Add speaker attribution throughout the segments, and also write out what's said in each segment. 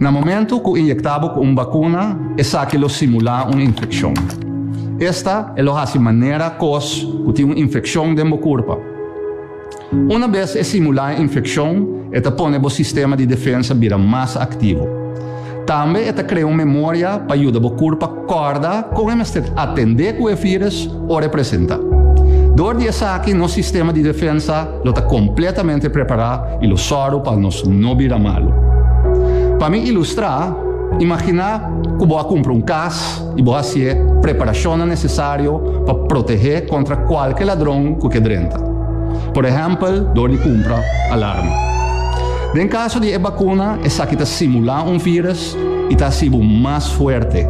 Speaker 1: No momento que injectamos uma vacuna, essa que lo simula uma infecção. Esta é a maneira que tem uma infecção dentro do corpo. Uma vez é simular a infecção, esta põe o sistema de defesa vira mais ativo. Também esta cria uma memória para ajudar o corpo a acordar como atender com o vírus ou representar. Door die aqui, nosso sistema de defesa está completamente preparado e o soro para nós não virar malo. Para me ilustrar, imagina que vou comprar casa e vou fazer a preparação necessária para proteger contra qualquer ladrão que entra. Por exemplo, door de compra alarma. No caso de vacuna, essa que está simulando vírus e está sendo mais forte.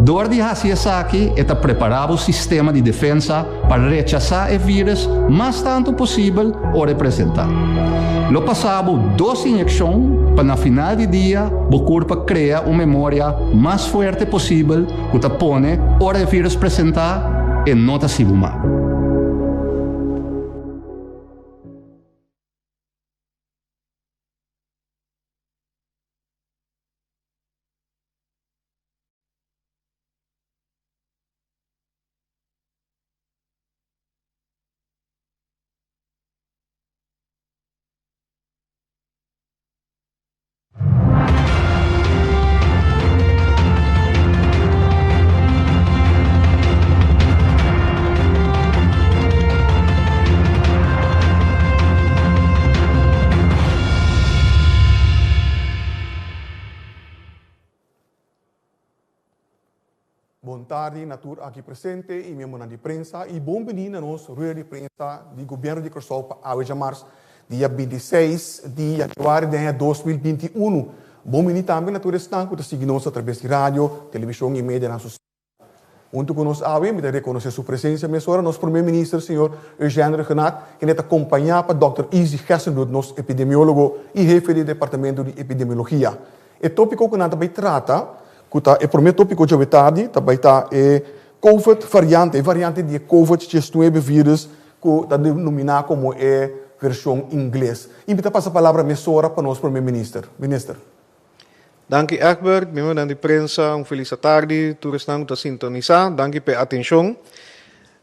Speaker 1: Door de fazer aqui, está preparado o sistema de defesa para rechazar o vírus mais tanto possível ou representar. Lo passamos 2 injeções para no final do dia o corpo cria uma memória mais forte possível que te põe hora o vírus apresentar e não está sendo mal.
Speaker 2: Boa tarde, Natur aqui presente e membro de prensa e bom menino nos rueda de prensa do governo de Curaçao para a março, dia 26 de janeiro de 2021. Bom menino também, Natur está com seguindo-nos através de rádio, televisão e mídia na sociedade. Junto com nós, me dá reconhecer sua presença, mas agora, nosso primeiro-ministro, senhor Eugênio Renato, que nos acompanha para Dr. Izzy Gessenbloed, nosso epidemiólogo e chefe do departamento de epidemiologia. O tópico que nós também trata é o primeiro tópico de hoje, também está COVID variante de COVID-19 vírus, que está denominado como versão inglesa. Invita a passar a palavra para o nosso primeiro-ministro. Ministro.
Speaker 3: Dank u, Egbert. Membro de prensa, feliz tarde. Todos estão a sintonizar. Dank u pela atenção.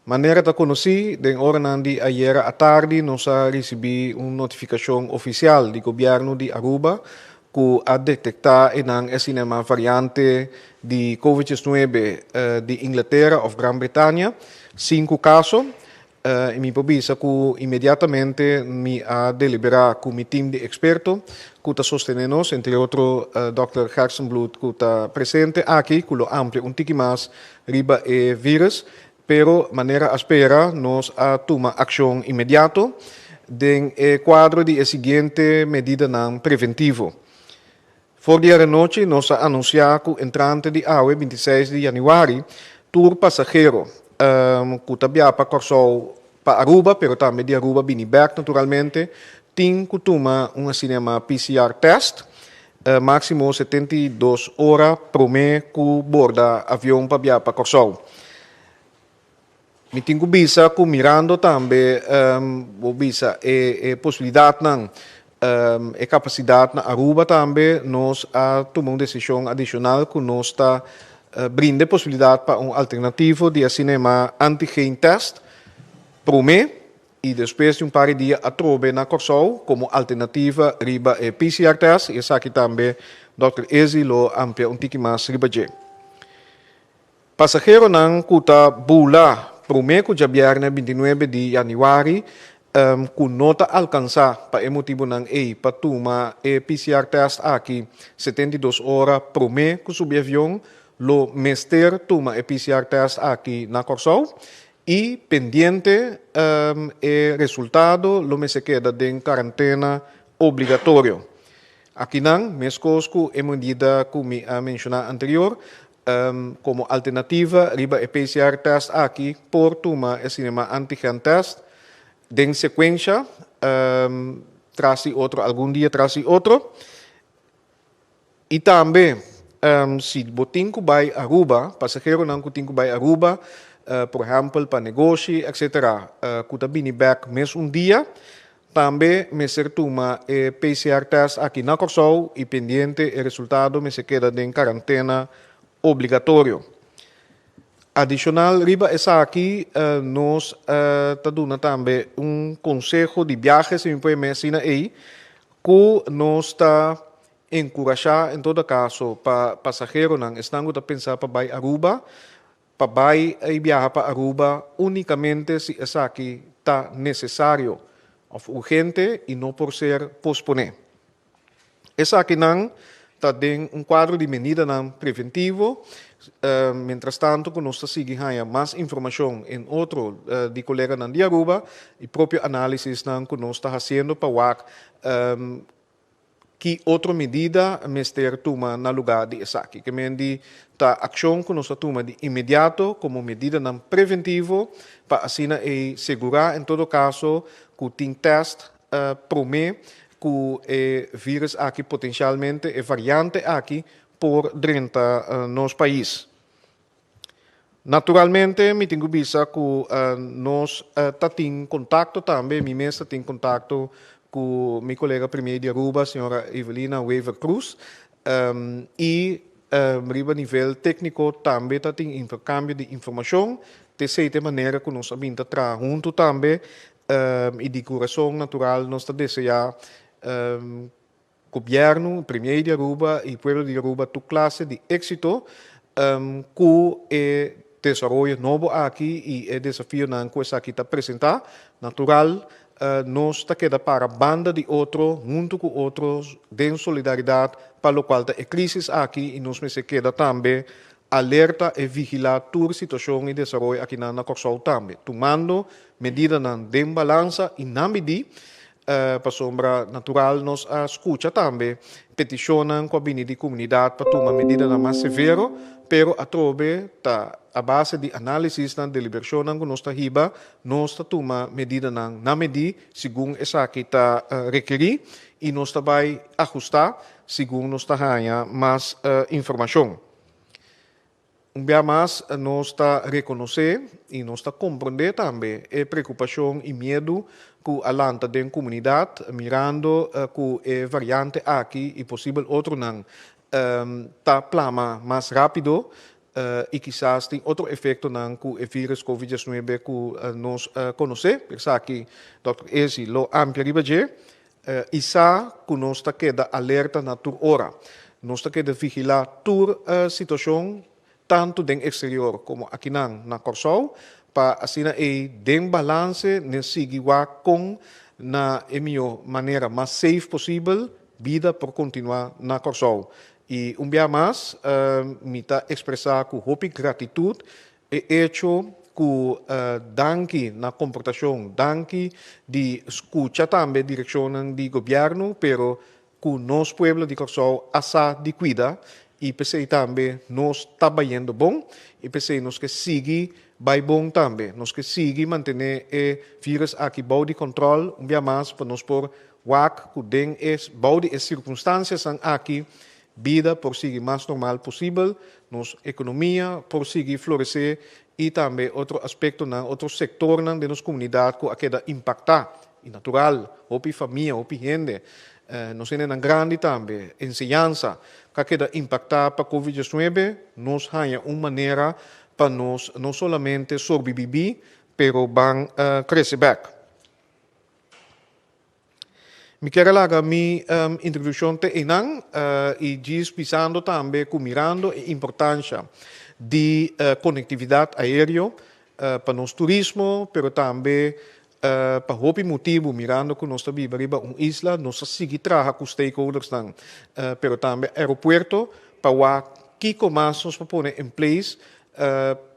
Speaker 3: Maneira de conhecer, de hora de ayer à tarde, nós recebemos uma notificação oficial do governo de Aruba que a detectar uma variante de COVID-19 de Inglaterra ou Grã-Bretanha, 5 casos. E me provisa que imediatamente me a deliberar com meu time de expertos que está sosteniendo, entre outros, Dr. Gessenbloed, que está presente aqui, que lo amplia um pouco mais riba o vírus, pero maneira a espera, nós a toma ação imediata den quadro de seguinte medida preventivo. Voor die noite, nós anunciamos que o entrante de AUE, 26 de janeiro, tour passageiro, que também para Curaçao, para Aruba, pero também de Aruba, Biniberg, naturalmente, tem que tomar cinema PCR test, máximo 72 horas por mês, que borda avião para Curaçao. Me tenho visa que mirando também, visa a possibilidade a capacidade na Aruba também, nós tomamos uma decisão adicional que nós está brinda possibilidade para alternativo de cinema antigen test para mim e depois de par de dias a trobe na Curaçao como alternativa riba PCR test e aqui também Dr. Izzy lo amplia pouco mais riba de. Passageiro não kuta bula para mim que já viernes 29 de janeiro que nota alcançar para o motivo para tomar PCR test aqui 72 horas por mês que subi avião, lo mester toma PCR test aqui na Curaçao e pendiente o resultado lo me se queda em quarentena obrigatório. Aqui não, mesmo que a medida que me mencionado anterior, como alternativa, riba o PCR test aqui por tomar o cinema antigen test. De sequência, traze outro, algum dia traze outro. E também, se botinho vai a Aruba, passageiro não botinho vai a Aruba, por exemplo, para negócio, etc., que também back mês dia, Também me certuma PCR test aqui na Corsol e pendiente o resultado me se queda em quarentena obrigatório. Adicional, riba essa aqui, nós está dando também conselho de viagens, se me pode mencionar aí, que nós está encorajar, em todo caso, para passageiro não estão a pensar para ir a Aruba, para ir viajar para Aruba unicamente se essa aqui está necessário ou urgente e não por ser posponer. Essa aqui não está em quadro de medida não preventivo. Mientras tanto, que nós seguimos mais informação em outro de colega de Aruba e próprio análise que nós está fazendo para que outra medida mestre toma no lugar de essa aqui. Que mendi a ação que nós toma de imediato como medida não preventivo para assim segurar em todo caso que tem teste promete que o vírus aqui potencialmente é variante aqui por 30 nos país. Naturalmente, me tenho visa que nós tem contato também, me mesmo tem contato com meu colega primeiro de Aruba, a senhora Evelina Weaver Cruz, e a nível técnico também tem intercâmbio de informação, de certa maneira que nós sabemos trabalhar junto também, e de coração natural nós desejamos governo, primeiro de Aruba e pueblo de Aruba, tu classe de éxito que desenvolvimento novo aqui e o desafio na coisa aqui está apresentar. Natural, nós está queda para banda de outro, junto com outros, de solidariedade, para o qual a crise aqui e nós se queda também alerta e vigilar toda a situação e desenvolvimento aqui na Corsol também, tomando medidas de balança e na medida para sombra natural, nós escuta também, peticionam com a de comunidade para tomar medidas mais severas, pero a trobe, a base de análise na deliberação que nós está riba, nós está tomar medidas na medida, segundo essa que está requerir, e nós está vai ajustar, segundo nós está ganhar mais informação. Dia mais, nós está reconhecer e nós está compreender também a preocupação e medo que alanta da comunidade, mirando que a variante aqui e possível outro não está plama mais rápido e quizás tem outro efeito não que o vírus COVID-19 que nós conhecemos. Por aqui, Dr. Ezi lo amplia ribaje, e sa que nós está queda alerta na toda hora. Nós está queda vigilar toda a situação tanto do exterior como aqui na Corsol, para assim den balance ne seguir com na melhor maneira mais safe possível vida por continuar na Corsol. E dia mais, me está expressar com hope e gratitude e hecho que danke na comportação, danke de escuta também direção do governo, pero que nós pueblo de Corsol asa de cuida e pensei também nós trabalhando bom e pensei nós que seguir vai bom também nós que seguir manter o vírus aqui bom de controle dia mais para nós por wak que den bom de circunstâncias aqui vida por seguir mais normal possível nossa economia por seguir florescer e também outro aspecto na outro setor na de nossa comunidade que queda impactar e natural opi família opi gente nós temos grande também ensinança que queda impactar para a Covid-19, nós temos uma maneira para nós não somente sobreviver, pero van crescer back. Me quero lá minha introdução te enang e diz pisando também mirando a importância de conectividade aérea para nosso turismo, pero também para hopi motivo mirando que nós estamos riba uma isla nós seguir trabalhar com stakeholders não pero também aeroporto para que mais nós pôr em place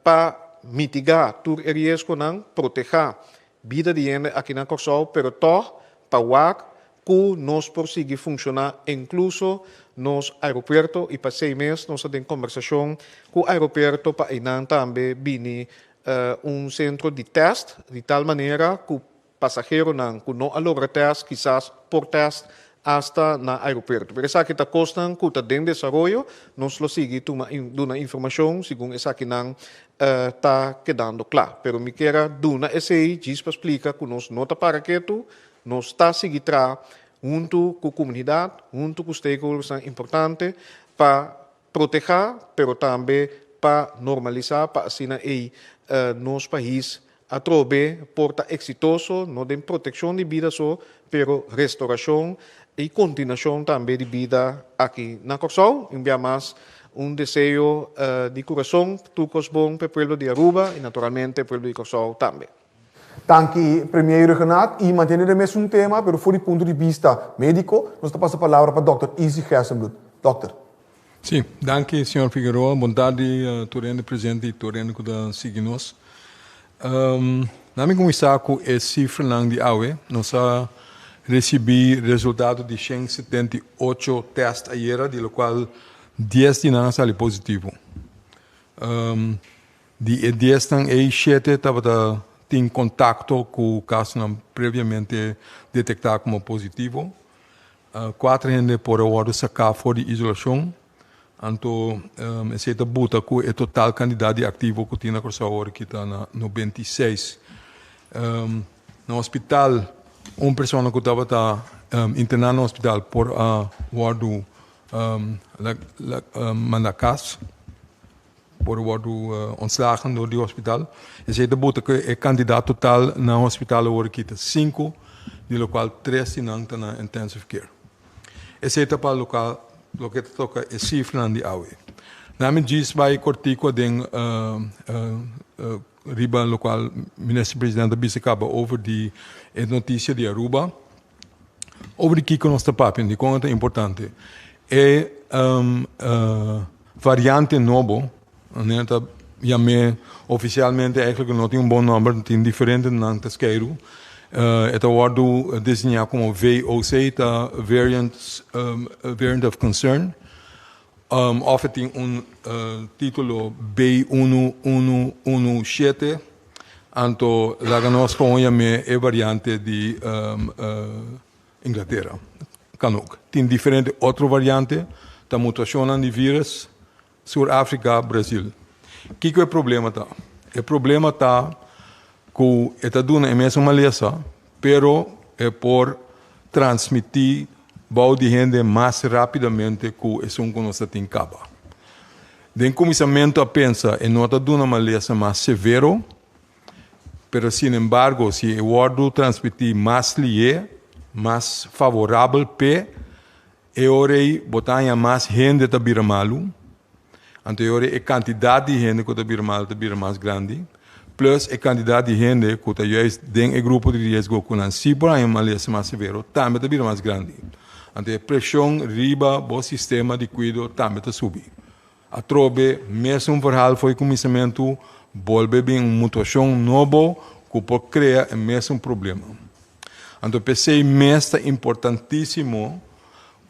Speaker 3: para mitigar todo o risco não proteger vida de gente aqui na Corsol pero toch para que nós prosseguir funcionar incluso nos aeroporto e para 6 meses nós temos conversação com o aeroporto para inan também bini centro de teste, de tal maneira que o passageiro não alogra teste, quizás por teste, hasta na aeroporto. Por isso que está costando que está dentro de desenvolvimento, nós lo seguimos dando informação, segundo essa que não está quedando claro. Pero me quero dar esse aí, diz para explicar que nós não está para quieto, nós está seguindo junto com a comunidade, junto com os stakeholders, são importantes para proteger, mas também para normalizar, para assim nosso país a trobe porta exitoso, não tem proteção de vida só, pero restauração e continuação também de vida aqui na Corsol. Envia mais desejo de coração, tudo bom para o povo de Aruba e naturalmente para o povo de Corsol também.
Speaker 2: Dank primeiro Renato, e mantendo o mesmo tema, mas por ponto de vista médico, nós passamos a palavra para o Dr. Izzy Gersenbloed. Doutor.
Speaker 4: Sim, danke, senhor Figueroa. Boa tarde, torrente presente e torrente que da seguimos. Na minha comissão com esse cifra de AUE, nós recebi resultado de 178 testes ayer, de lo qual 10 de nós sali positivo. De 10 estão aí 7 estava em contato com o caso previamente detectado como positivo. 4 gente por hora sacar fora de isolação. Então, esse buta com o total candidato ativo que tinha na hora que está no 26. No hospital, uma pessoa que estava internada no hospital por ward Manacas, por ward ontslagen door die hospital. Esse buta que é candidato total no hospital hora que está 5, de lo qual 3 estão na intensive care. Esse para o local lo que toca é cifra de AUE. Nami diz vai cortico den riba lo qual ministro-presidente Bisacaba over die notícia de Aruba. Over de que nós papel, de conta importante. É variante novo, né? Chamei oficialmente eigenlijk não tem bom número, tem diferente nantes queiro. Het wordt designato como VOC, variant of concern. Of het tem título B1117. Anto la ganos conhece é variante de Inglaterra. Kan ook. Tem diferente outra variante, da mutação de vírus, Sul-África, Brasil. Que é o problema tá? O problema tá que esta duna é mesmo maleza, pero é por transmitir bao de gente mais rapidamente que é um que nós tem caba. Den começamento a pensar em nota duna maleza mais severo, pero sin embargo, se o guardo transmitir mais lié, mais favorável pe, é hora botar mais gente da bira malu, então é quantidade de gente que da bira mais grande. Plus a quantidade de gente que está juist den grupo de risco que não se por aí maleza mais severo, também está bem mais grande. Então a pressão riba do sistema de cuidado também está subir. A trobe mesmo verhaal foi começamento volve bem mutação nova que pode criar o mesmo problema. Então pensei mesmo importantíssimo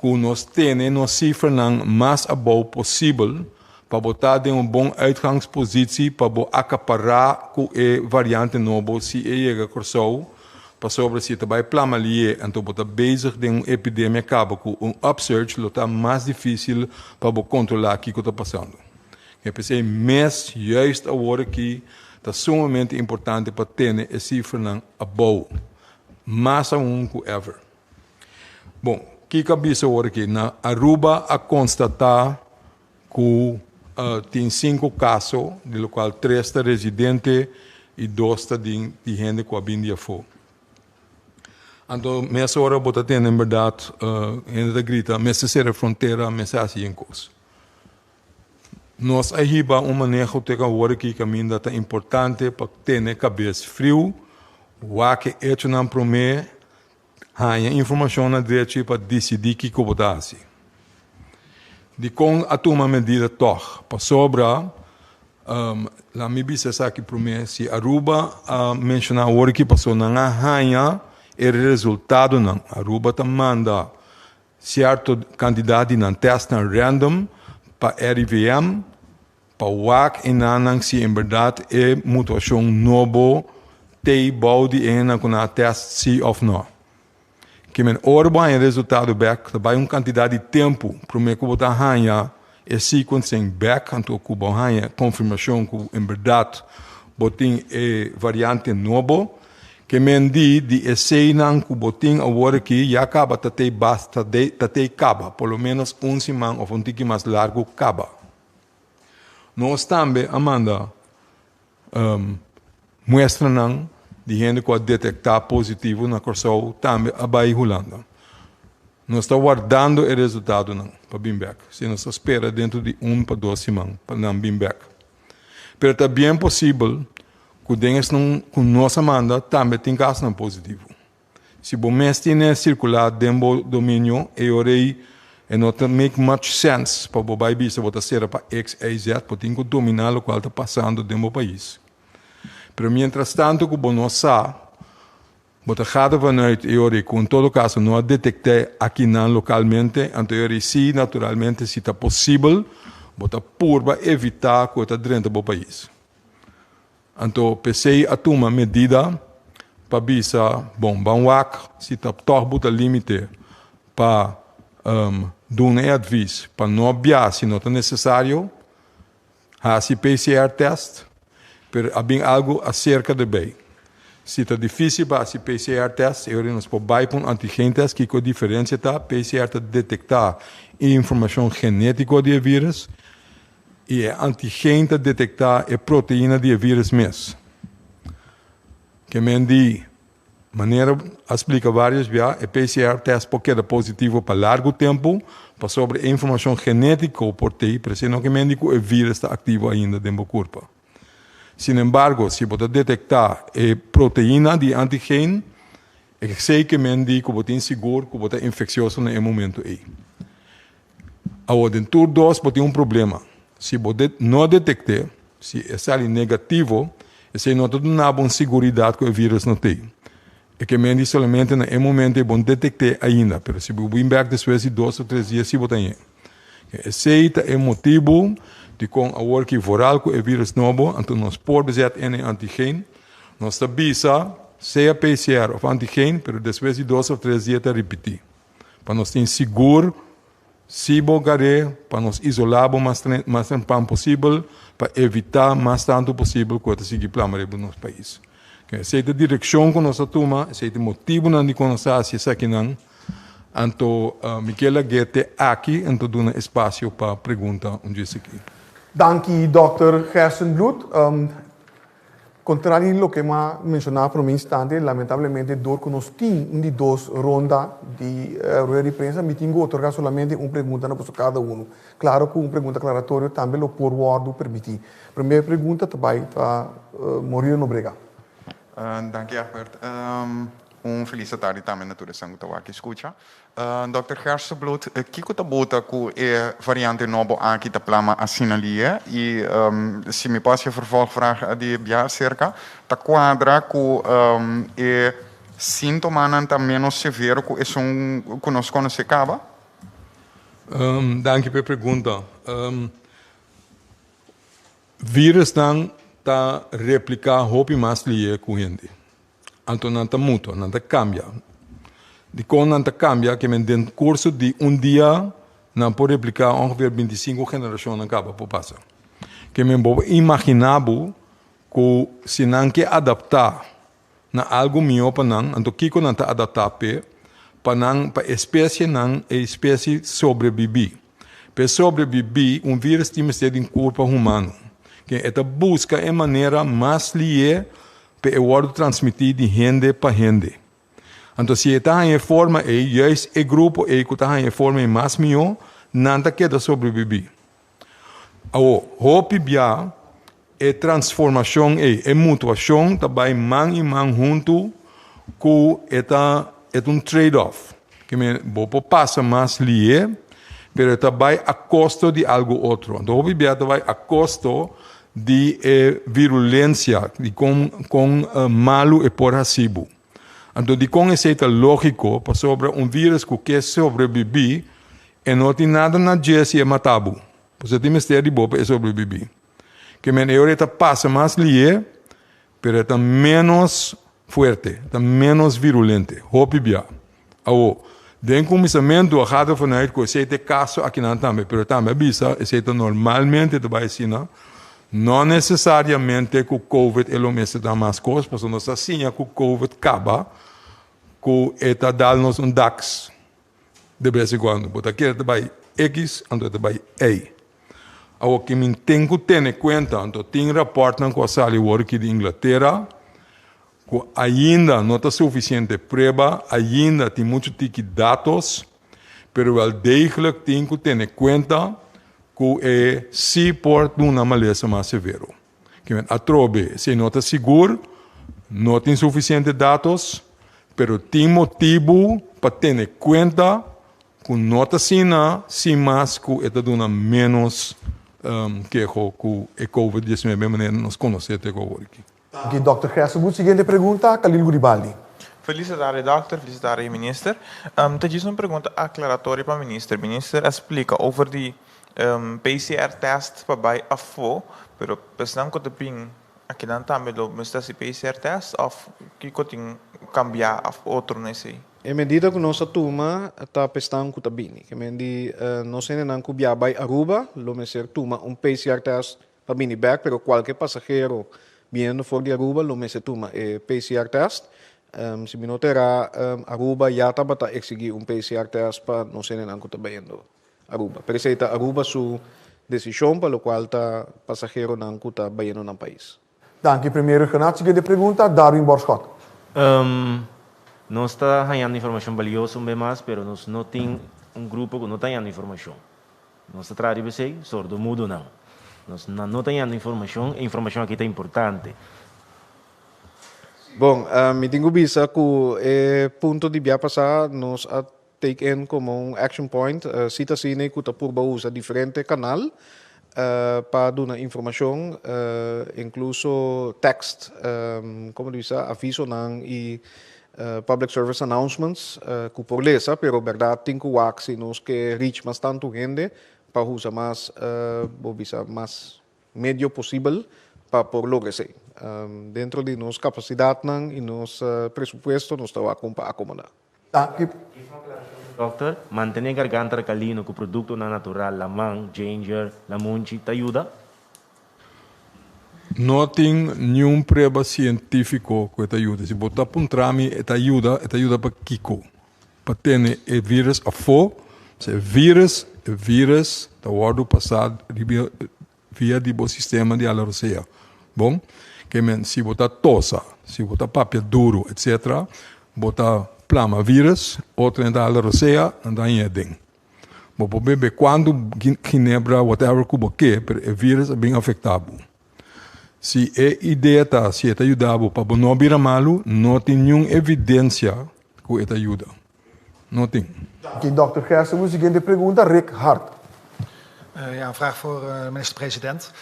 Speaker 4: que nós temos cifra mais above possível para botar em bom uitgangspositie para acaparar com a variante nova se chega a Corsol, para sobre se também plamalie, então botar bezig de epidemia acaba com upsurge, lo tá mais difícil para controlar o que está passando. Eu pensei mesmo juist agora que está sumamente importante para ter a cifra above, mais um que ever. Bom, que cabeça agora aqui na Aruba a constatar que tem 5 casos, de qual 3 está residente e 2 está de gente que vem de fora. Então, nessa hora, eu tenho, em verdade, gente da grita, nessa ser fronteira, nessa assim coisa. Nós aí manejo que agora que caminho é importante para ter cabeça frio, o que é hecho não promete, a informação na direita para decidir que eu vou dar assim. De com a tua medida toch para sobra la mi bisa sa que promesse Aruba a mencionar o que passou na arranha é resultado na Aruba tá manda certo candidato na teste random para RVM para WAC e nanang se em verdade é mutação novo te body ena com a teste se of não que men orba em resultado back também quantidade de tempo para me que botar arranha é sequencing back então que arranha confirmação que em verdade botin é variante novo que men di essay nang kuboting award aqui ya acaba tatei caba, pelo menos semana ou um tique mais largo caba. Nós também, Amanda, mostra nang de gente que detectar positivo na Corsol também abai Holanda. Nós estamos guardando o resultado para Bimbeck. Se nós espera dentro de 1 para 2 semanas para não Bimbeck. Mas é bem possível que dengues com nossa Amanda também tem caso não positivo. Se o mês tem circular dentro do domínio, e não make much sense para o país botar ser para X, Y, Z, porque tem que dominar o que está passando dentro do país. Mas, mientras tanto, que nós sabemos, bota cada vanuit e com todo caso não detectei aqui não localmente, então sim, naturalmente, se está possível, bota purba evitar que está dentro do país. Então, pensei a tomar medida para bisa, banwak, se está torbuta limite para dar aviso, para não abiar se não é necessário, fazer PCR test, mas há algo acerca de bem. Se está difícil para fazer PCR test, nós podemos fazer antigen test, que a diferença está, PCR está detectar a informação genética do vírus, e a antigen está detectar a proteína do vírus mesmo. Que me maneira explica várias vezes, a PCR test pode ser positivo para largo tempo, para sobre a informação genética ou proteína, para ser que o vírus está ativo ainda dentro do corpo. Sin embargo, se você detectar a proteína de antigen, eu sei que você tem seguro que você é infeccioso no momento aí. Agora, dentro dos, você tem problema. Se você não detectar, se é negativo, você não tem uma segurança que o vírus não tem. É que você somente no momento é bom detectar ainda, mas se você vai depois de 2 ou 3 dias, se você tem. Esse é o motivo de com a work voral com o vírus novo, então nós podemos fazer antigen, nós sabemos seja PCR ou antigen, mas depois de 2 ou 3 dias a repetir. Para nós ter seguro, se bogaré, para nós isolar o mais tempo possível, para evitar mais tanto possível que a seguir plano no nosso país. Essa é a direção que nós tomamos, esse é o motivo que nós fazemos isso aqui. Então, Michela Guete aqui, então dou espaço para pergunta onde é aqui.
Speaker 2: Danke, Dr. Gerstenblut. Contrario a lo que mencionaba por un instante, lamentablemente, que nos tiene 2 rondas de rueda de prensa, me tengo que otorgar solamente una pregunta para cada uno. Claro que una pregunta aclaratoria también lo por word permitir. Primera pregunta para Murilo Nobrega.
Speaker 5: Dank je, Egbert. Felice tarde também na toda sangue que escuta. Dr. Gerstenblut, kiko ta bota ku e variante novo aqui da plama assinalia e se me passa a vervolgvraag die ja cerca ta quadra ku e sintoma nanta menos severo ku es ku nos conhece caba?
Speaker 4: Danke pela pergunta. Vírus dan ta replicar hopi mais lie com gente. Então não está muito, não está cambia. De quando não está cambia, que no curso de dia, não pode replicar ongeveer 25 gerações na capa por passar. Que me vou imaginar que se não quer adaptar na algo melhor para não, então que não está adaptar para não para espécie não é espécie sobreviver. Para sobreviver, vírus tem que ser em corpo humano. Que esta busca é maneira mais lié para o transmitir de gente para gente. Então, se está em forma, juist o grupo que está em forma mais melhor, nada queda sobreviver. Agora, hope bia é transformação, é mutuação, também mão em mão junto, que é trade-off. Que me vou passar mais lié, mas também a custo de algo outro. Então, hope bia também a custo de virulência, de com malo e por recibo. Então, de com esse lógico, para sobre vírus que quer sobreviver, e não tem nada na gente é matado. Você tem mistério de boa para sobreviver. Que a passa mais lié, mas está menos forte, está menos virulente. Hope bia. Den começamento, a cada vanuit que esse caso aqui não também, mas também bisa, esse normalmente vai ensinar. não necessariamente que o COVID é o mesmo da mais coisa, porque nós assim que o COVID acaba, que está dando-nos DAX de vez em quando. Porque aqui é vai X, então é vai Y. O que me tem que ter em conta, então tem reporte com a Saliwor aqui de Inglaterra, que ainda não está suficiente prova, ainda tem muito tipo de dados, mas wel degelijk tem que ter em conta que é se pode uma maleza mais severa. Que a trobe, se não está seguro, não tem suficiente dados, mas tem motivo para ter em conta que não está se mais que está dando menos que o COVID-19 maneira nos conhece até agora.
Speaker 2: Aqui, Dr. Gersenboet. Seguinte pergunta, Khalil Guribali.
Speaker 6: Felicitare, doctor. Felicitare, minister. Tem uma pergunta aclaratória para o minister. O minister explica over die PCR-test waarbij afvo, pero pesam ko teping aqui não tá melhor, mas esse PCR-test of que ko ting cambiar of outro nesse.
Speaker 3: Em medida que nossa turma está prestando com bem, que mendi nós ainda não cubia by Aruba, lo meser turma PCR-test para bem back, pero qualquer passageiro vindo for de Aruba, lo meser turma PCR-test. Se me notará, Aruba já está para exigir PCR-test para nós ainda não cubia bem Aruba. Pero essa é Aruba sua decisão, para o qual está passageiro não cubia bem no país.
Speaker 2: Dank u, primeiro Renato. Seguinte pergunta, Darwin Borschot.
Speaker 7: Nós está ganhando informação valiosa mas nós não tem grupo que não está ganhando informação. Nós está trazendo você sordo mudo não. Nós não está ganhando informação, a informação aqui é importante.
Speaker 3: Bom, me tenho vista que o ponto de via passar nós a take in como action point, cita cine que está por usa diferente canal para dar informação, incluso text, como diz, aviso e public service announcements que por lesa, pero verdade tem que se nós que reach mais tanto gente para usar mais, mais medio possível para por lograr isso. Dentro de nossa capacidade e nosso presupuesto, nós estamos a acomodar.
Speaker 2: Dank u.
Speaker 7: Doctor, manter a garganta calino com produto natural, lamang, ginger, lamunchi, te ajuda?
Speaker 4: Não tem nenhum prova científico que te ajuda. Se botar para um trame, te ajuda para Kiko. Para ter o vírus a fo, se vírus, está o passado via do sistema de alergia. Bom, que se botar tosa, se botar papel duro, etc., botar plama vírus, outra ainda alergia, ainda em edem. Bom, bebê, quando ginebra, whatever que você o vírus é bem afetado. Se a ideia está, se é ajudado para não virar malo, não tem nenhuma evidência que ajuda. Não tem.
Speaker 2: Dank u, Dr. Gersenboet. Seguinte pergunta, Rick Hart.
Speaker 8: Ja, een vraag voor minister-president.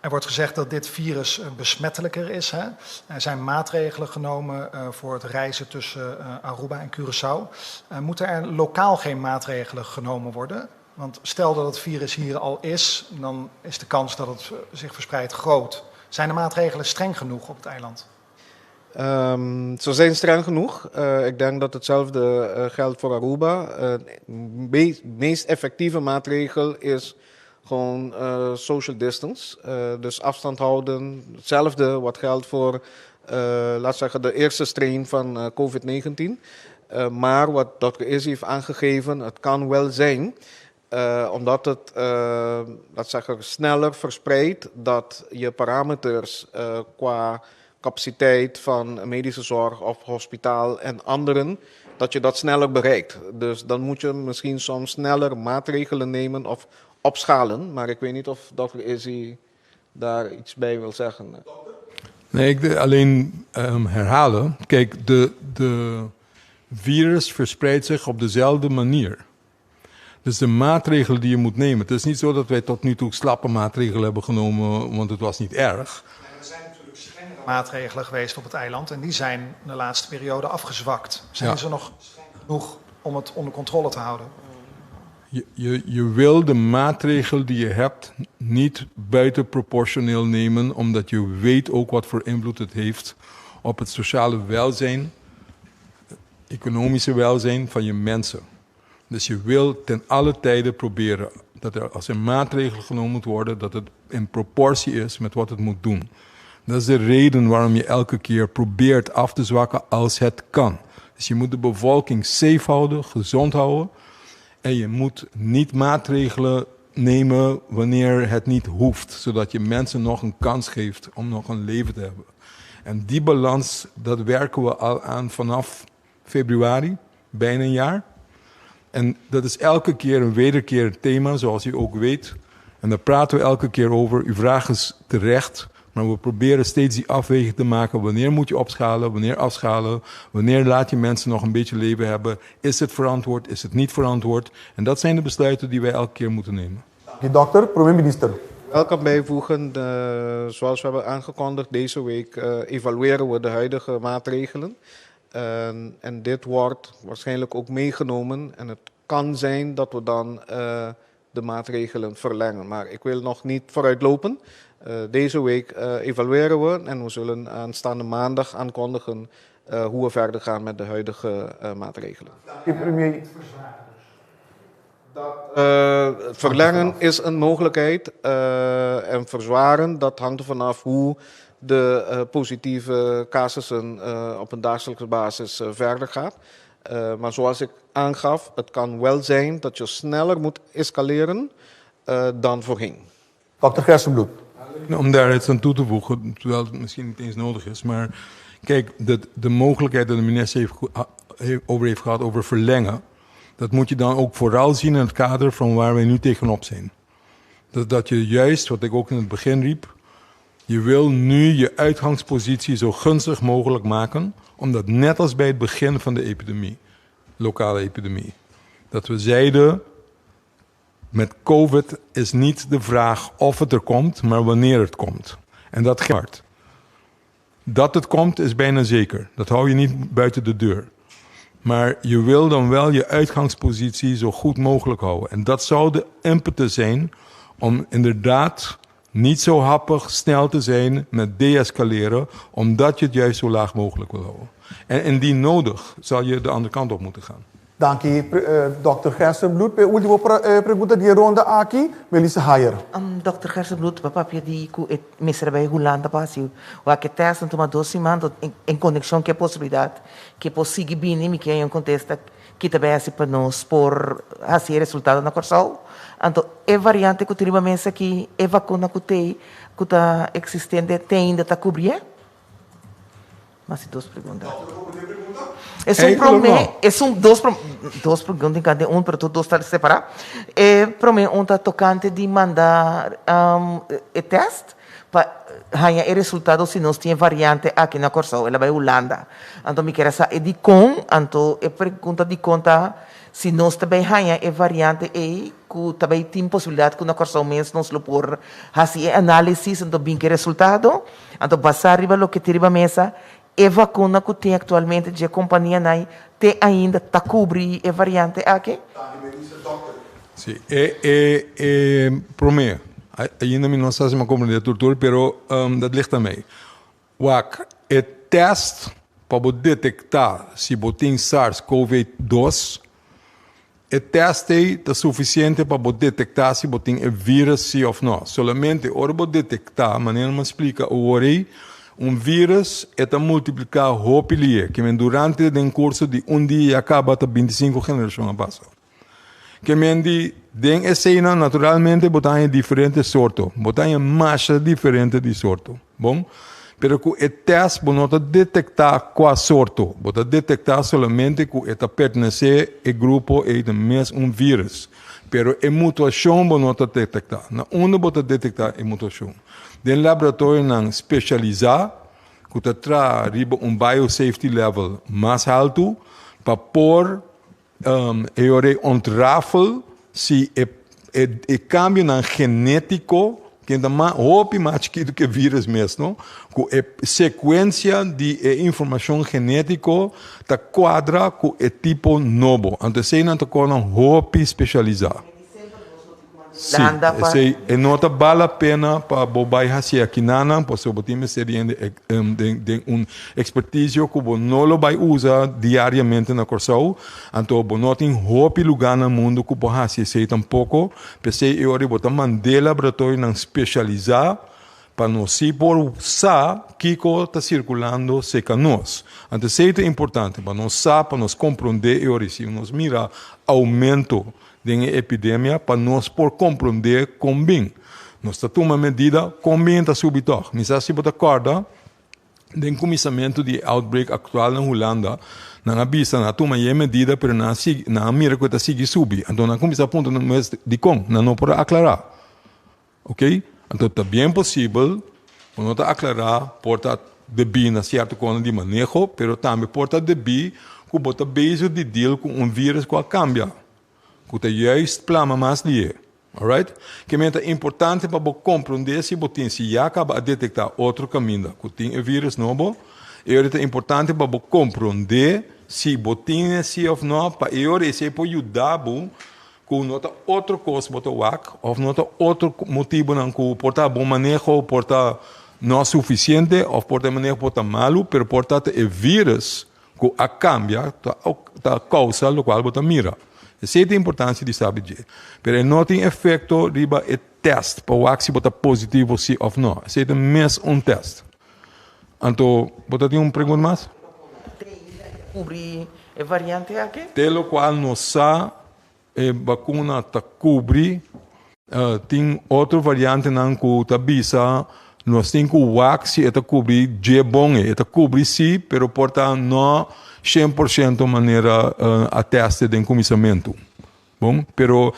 Speaker 8: Er wordt gezegd dat dit virus besmettelijker is. Hè? Er zijn maatregelen genomen voor het reizen tussen Aruba en Curaçao. Moeten er lokaal geen maatregelen genomen worden? Want stel dat het virus hier al is, dan is de kans dat het zich verspreidt groot. Zijn de maatregelen streng genoeg op het eiland?
Speaker 3: Ze zijn streng genoeg. Ik denk dat hetzelfde geldt voor Aruba. De meest effectieve maatregel is gewoon social distance. Dus afstand houden. Hetzelfde wat geldt voor, laat zeggen, de eerste strain van COVID-19. Maar wat Dr. Izzy heeft aangegeven, het kan wel zijn, omdat het, laat zeggen, sneller verspreidt, dat je parameters qua capaciteit van medische zorg of hospitaal en anderen, dat je dat sneller bereikt. Dus dan moet je misschien soms sneller maatregelen nemen of opschalen. Maar ik weet niet of Dr. Izzy daar iets bij wil zeggen.
Speaker 4: Nee, ik wil alleen herhalen. Kijk, de virus verspreidt zich op dezelfde manier. Dus de maatregelen die je moet nemen. Het is niet zo dat wij tot nu toe slappe maatregelen hebben genomen, want het was niet erg.
Speaker 8: Er zijn natuurlijk strengere maatregelen geweest op het eiland en die zijn de laatste periode afgezwakt. Zijn ze nog streng genoeg om het onder controle te houden?
Speaker 4: Je wil de maatregel die je hebt niet buitenproportioneel nemen, omdat je weet ook wat voor invloed het heeft op het sociale welzijn, economische welzijn van je mensen. Dus je wil ten alle tijde proberen Dat als er maatregelen genomen moet worden, dat het in proportie is met wat het moet doen. Dat is de reden waarom je elke keer probeert af te zwakken als het kan. Dus je moet de bevolking safe houden, gezond houden. En je moet niet maatregelen nemen wanneer het niet hoeft. Zodat je mensen nog een kans geeft om nog een leven te hebben. En die balans, dat werken we al aan vanaf februari, bijna een jaar. En dat is elke keer een wederkerend thema, zoals u ook weet. En daar praten we elke keer over. Uw vraag is terecht, maar we proberen steeds die afweging te maken. Wanneer moet je opschalen, wanneer afschalen? Wanneer laat je mensen nog een beetje leven hebben? Is het verantwoord, is het niet verantwoord? En dat zijn de besluiten die wij elke keer moeten nemen.
Speaker 2: Dank u, dokter. Premier Minister.
Speaker 3: Ik kan bijvoegen, zoals we hebben aangekondigd, deze week evalueren we de huidige maatregelen. En dit wordt waarschijnlijk ook meegenomen. En het kan zijn dat we dan de maatregelen verlengen. Maar ik wil nog niet vooruitlopen. Deze week evalueren we en we zullen aanstaande maandag aankondigen hoe we verder gaan met de huidige maatregelen.
Speaker 2: Dank u, premier.
Speaker 3: Verlengen is een mogelijkheid en verzwaren, dat hangt er vanaf hoe de positieve casussen op een dagelijkse basis verder gaat. Maar zoals ik aangaf, het kan wel zijn dat je sneller moet escaleren dan voorheen.
Speaker 2: Dr. Gersenbloed.
Speaker 4: Om daar iets aan toe te voegen, terwijl het misschien niet eens nodig is. Maar kijk, de mogelijkheid dat de minister heeft gehad over verlengen, dat moet je dan ook vooral zien in het kader van waar wij nu tegenop zijn. Dat je juist, wat ik ook in het begin riep, je wil nu je uitgangspositie zo gunstig mogelijk maken, omdat net als bij het begin van de epidemie, lokale epidemie, dat we zeiden, met COVID is niet de vraag of het er komt, maar wanneer het komt. En dat geldt. Dat het komt is bijna zeker. Dat hou je niet buiten de deur. Maar je wil dan wel je uitgangspositie zo goed mogelijk houden. En dat zou de impetus zijn om inderdaad niet zo happig snel te zijn met deescaleren, omdat je het juist zo laag mogelijk wil houden. En indien nodig zal je de andere kant op moeten gaan.
Speaker 2: Dank u, Dr. Gersenbloed. Pe último pergunta de ronda aqui, Melissa Hayer.
Speaker 9: Dr. Gersenbloed, papapia di ku et misera bay Holanda pasio. Wa que testa toma 12 mandos em conexão que é possibilidade que possível bem me que em contesta que também assim para nós por assim resultado na corso. Então, é variante que teriba mensa que é vacuna que tem que tá existente tem ainda tá cobrir? Mas duas perguntas. Duas perguntas em cada para todos estar separados. Para mim, tocante de mandar teste para ganhar o resultado se nós temos variante aqui na Corso, ela vai Holanda. Então, me quero saber de então, pergunta de conta se nós também ganhar a variante que também tem possibilidade que na Corso mesmo nós por fazer análise, então, bem que resultado, então, passar arriba o que tem mesa. A vacuna que tem atualmente de companhia tem ainda está cobrir a variante aqui?
Speaker 4: Sim, para mim, ainda não sei se me compreende doutor, mas dat ligt aan mij. Wak, o teste para detectar se tem SARS-CoV-2, o teste é suficiente para detectar se tem vírus sim ou não. Solamente para detectar, maneira me explica o orei. Vírus é a multiplicar hopilie, que durante o curso de dia acaba a 25 gerações a passar. Que den escena naturalmente botar diferentes sortos, botar massa diferente de sorto, bom? Pero que o teste não detectar qual sorto, botar detectar somente que está pertencer ao grupo e do mesmo vírus. Pero a mutação não detectar. Na onde botar detectar a mutação? Den laboratório não especializar, que está riba biosafety level mais alto, para pôr ontrafel se o cambio na genético, que ainda mais chiquito que vírus mesmo, que a sequência de informação genética está quadra com o tipo novo. Então, se não está com especializar. Sim, não vale a pena para bobai hacia aqui nana, porque o time seria de expertise que não lo vai usar diariamente na Corsau, então não tem hope lugar no mundo que pode hacia sei tampouco, pensei eu ori botar mandela laboratório não especializar para nós se por sa Kiko está circulando seca nós. Então isso é importante para nós sa para nós compreender eu se nós mira aumento de epidemia para nós por compreender como bem. Nós estamos tomando medida como bem está subindo. Mas se você acorda, do começamento de outbreak atual na Holanda, não avisa na toma medida, mas na mira que está seguindo subir. Então, na começa a ponto de como, não pode aclarar. Ok? Então, está bem possível, não está aclarar, porta de bem na certa coisa de manejo, mas também porta de bem que bota base de deal com vírus que cambia. Que é juist plama mais die. Alright? Que é importante para você compreender se você já acaba de detectar outro caminho que tem o vírus novo. É importante para você compreender se você tem se ou não, para você pode ajudar com outra coisa que ou outro motivo que porta bom manejo, porta não suficiente, ou porta manejo porta malo, mas porta o vírus que cambia, a causa do qual você mira. Essa é a importância de saber. Mas não tem efeito riba o teste para ver se você positivo sim ou não. Esse é mesmo teste. Então, você tem pergunta mais?
Speaker 9: Cobrir a variante aqui?
Speaker 4: Pelo qual não sabe, a vacuna está cobre, tem outra variante não que está bisa, nós temos que ver se está cobrir de bom, está cobrir sim, mas porta não 100% maneira a teste de começamento. Bom, pero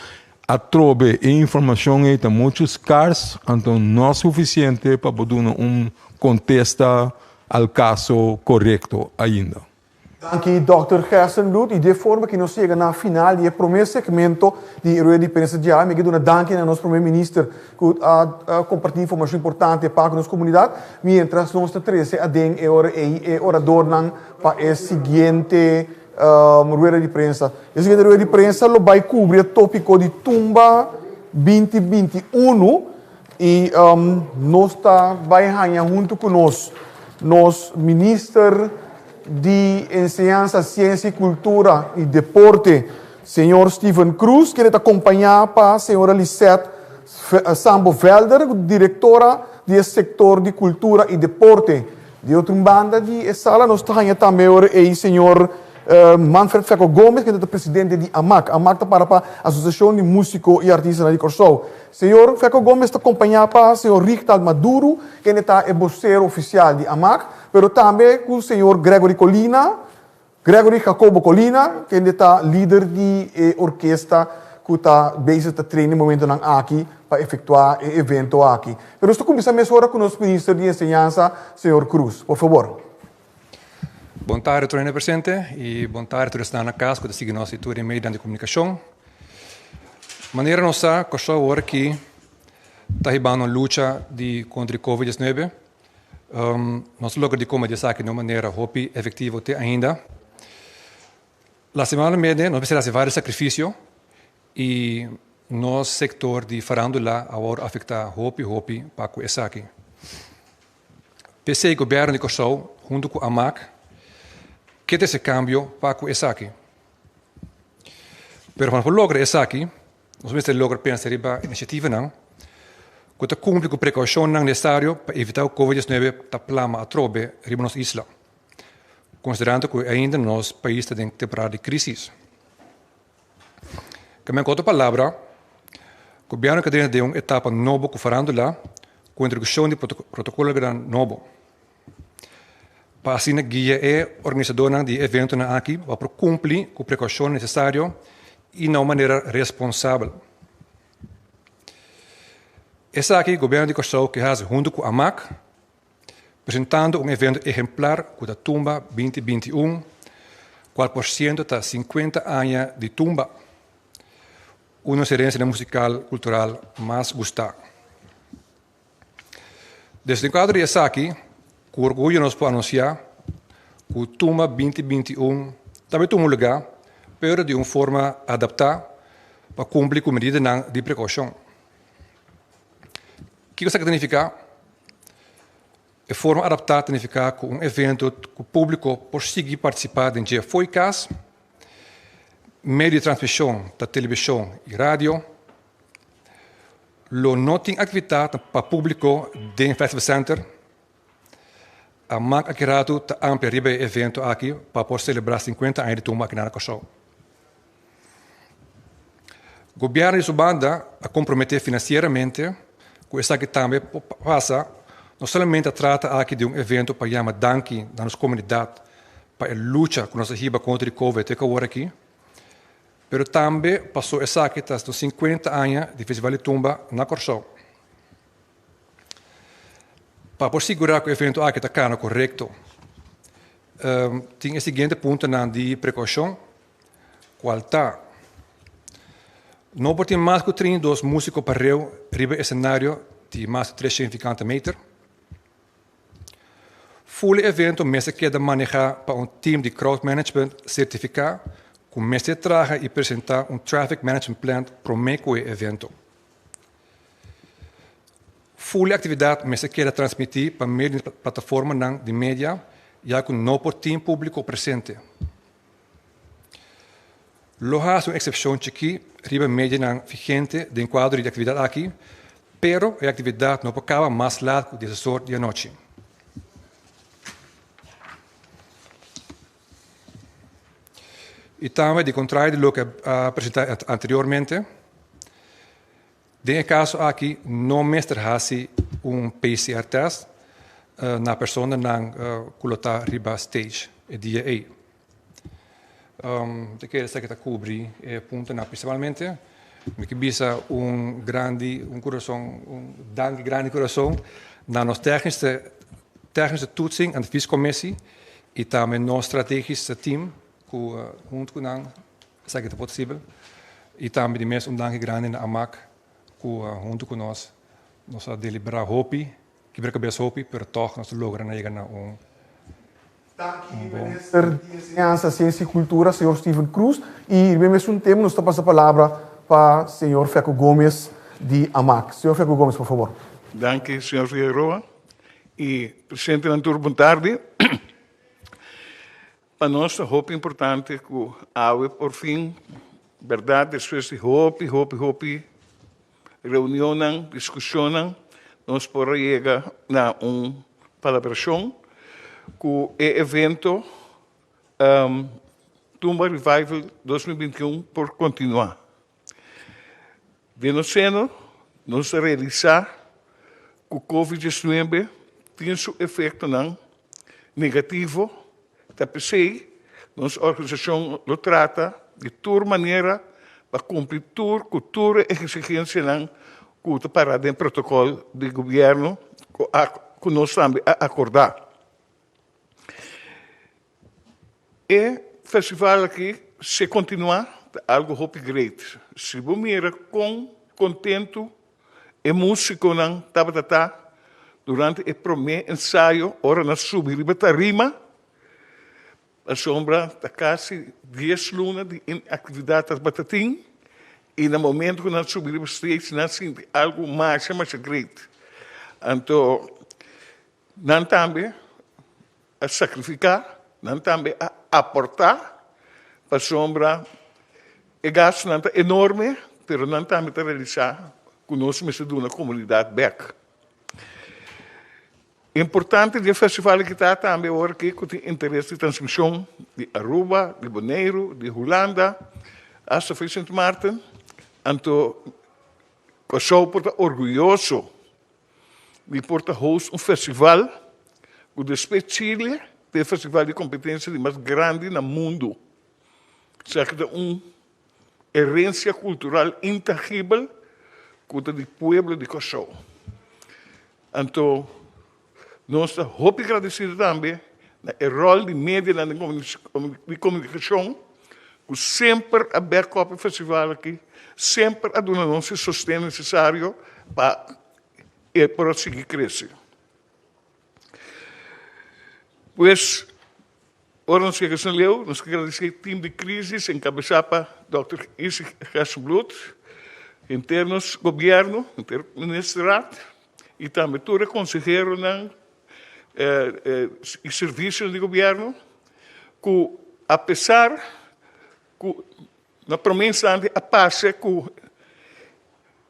Speaker 4: a trobe e informação está muito escassa, então não é suficiente para poder contestar ao caso correto ainda.
Speaker 2: Dank Dr. Gerson Bloed. E de forma que nós chegamos na final do primeiro segmento de rueda de prensa diária, me quero dar a nosso primeiro-ministro que compartilha informação importante para a nossa comunidade, mientras nós estamos a orador para a seguinte rueda de prensa. A seguinte rueda de prensa vai cobrir o tópico de Tumba 2021 e nós vamos junto com nosso ministro de Enseñanza, Ciência, Cultura e Deporte, senhor Steven Cruz, que está acompanhado para a senhora Lisette Sambo Velder, diretora do setor de Cultura e Deporte. De outra banda, de sala, nós temos também o senhor Manfred Feco Gomes, que é o presidente de AMAC. AMAC está para a Associação de Músicos e Artistas de Corsau. Senhor Feco Gomes está acompanhado para o senhor Richard Maduro, que está o vocero oficial de AMAC, pero também com o senhor Gregory Jacobo Colina, que está líder de orquestra que está base de treino no momento aqui para efetuar o evento aqui. Pero estou começando agora com o nosso ministro de Enseñanza, senhor Cruz. Por favor.
Speaker 10: Boa tarde, Torino presente, e boa tarde a todos na casa que seguem nossa tour em meio de comunicação. Maneira nossa, que só agora que está ribando a luta contra o Covid-19, nós logramos de como dizer que de uma maneira hopi efetiva até ainda. La semana media nós precisamos de vários sacrifícios e nosso setor de farándola agora afeta hopi para com essa aqui. PC governo de Corsau, junto com a AMAC, que esse cambio para com essa aqui. Pero quando logra essa aqui, nós vamos lograr pensar em iniciativa não, que cumpre com precaução necessária para evitar o Covid-19 da plama a trobe em nossa isla, considerando que ainda nosso país está em temporada de crise. Com outra palavra, o governo que tem uma etapa nova com farándola, com a introdução de protocolo novo. Para assim guia é organizadora de evento aqui para cumprir com a precaução necessária e de uma maneira responsável. Essa aqui, o governo de Corsau, que faz junto com a AMAC, apresentando um evento exemplar com a Tumba 2021, qual por cento está 50 anos de Tumba, uma experiência musical cultural mais gostada. Desde o quadro de essa aqui, com orgulho nós podemos anunciar que o Tumba 2021 também tem um lugar, mas de uma forma adaptada para cumprir com medidas de precaução. que isso significa? De forma adaptada significa que evento que o público consiga participar de dia foi casa, meio de transmissão da televisão e rádio, lo não tem atividade para o público dentro do Festival Center, a MAC aqui rato está amplia riba evento aqui para poder celebrar 50 anos de tumba aqui na Cochou. O governo de Subanda a comprometer financeiramente com essa que também passa não somente trata aqui de evento para chamar danke na nossa comunidade para a luta com nossa riba contra o Covid que agora aqui, mas também passou essa que está nos 50 anos de Festival de Tumba na Cochou. Para assegurar que o evento aqui está correto, tem o seguinte ponto de precaução, qual está. Não pode ter mais que 32 músicos para riba cenário de mais de 350 metros. Full evento mesmo queda manejar para time de crowd management certificado, com mesmo traga e apresentar traffic management plan para o evento. Full atividade mesmo queda transmitir para meio de plataforma de mídia, já que não por time público presente. Lojas uma exceção aqui, riba média não vigente de enquadro de atividade aqui, pero a atividade não acaba mais largo dessa sorte de noite. E também, de contrário do que apresentei anteriormente, nesse caso aqui, não mestre-se PCR test na pessoa que colota riba stage, dia A. De que essa que está cobrir ponto principalmente, que bisa grande coração na nossa técnica toetsing en de fiscommissie e também no strategische team junto com nós, sei que é possível, e também de mesmo grande na AMAC junto com nós deliberar hopi, que vai cabeça hopi, mas toch nós logramos chegar na
Speaker 2: Minister de Enseñanza, Ciência e Cultura, senhor Steven Cruz. E mesmo tempo, nos passa a palavra para o senhor Feco Gomes, de AMAC. Senhor Feco Gomes, por favor.
Speaker 11: Danke, senhor Figueroa. E, presidente Nantur, boa tarde. Para nós, é muito importante que a AUE, por fim, verdade, depois de reunião, discussão, nós podemos chegar a palabração que o evento Tumba Revival 2021 por continuar. De noceno, nós realizar que o Covid-19 tem seu efeito negativo, também nossa organização lo trata de toda maneira para cumprir toda cultura e exigência que parada em protocolo do governo que nós também acordar. E festival aqui, se continuar, algo muito grande. Se você mira contento e músico não estava durante o primeiro ensaio, hora na subir e tarima, a sombra está quase 10 lunas de atividade das batatinhas, e no momento que nós subir o stage, nós sentimos algo mais grande. Então, nós também a sacrificar, nós também a aportar para a sombra, o gasto não é enorme, mas nós também a realizar conosco uma comunidade back. Importante do festival que está também agora aqui com interesse de transmissão de Aruba, de Bonaire, de Holanda, hasta foi Sint Maarten. Então, eu sou orgulhoso de poder host festival que después Chile é o festival de competência mais grande no mundo. Seja uma herência cultural intangível que é do povo de Kosovo. Então, nós estamos muito agradecidos também no rol de mídia de comunicação, que sempre a backup do festival aqui, sempre a dar o sustento necessário para prosseguir crescer. Pois, ora nós chegamos a Leu, nós agradecemos o time de crise, encabeçado por Dr. Isaac Hasselbloed, internos governo, interministraat, e também todo consejero e serviços do governo, que apesar que na promessa de a paz que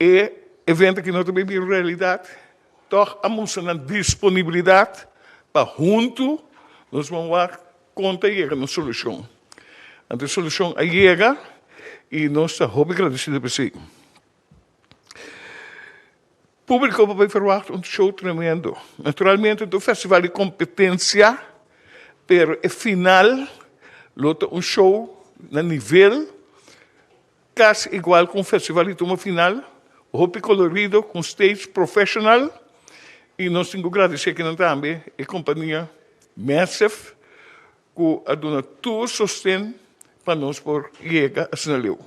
Speaker 11: é evento que não também vira realidade, toch a uma disponibilidade para junto nós vamos lá conta chegar na solução. A solução chega e nós estamos muito agradecidos por isso. O público vai verwachten show tremendo. Naturalmente, do festival de competência, pero é final, lota show na nível quase igual com o festival de toma final, roupa colorido, com stage professional, e nós temos que agradecer que também a companhia Massive, que a dona todo sustento para nós por chegar a Sinaleu.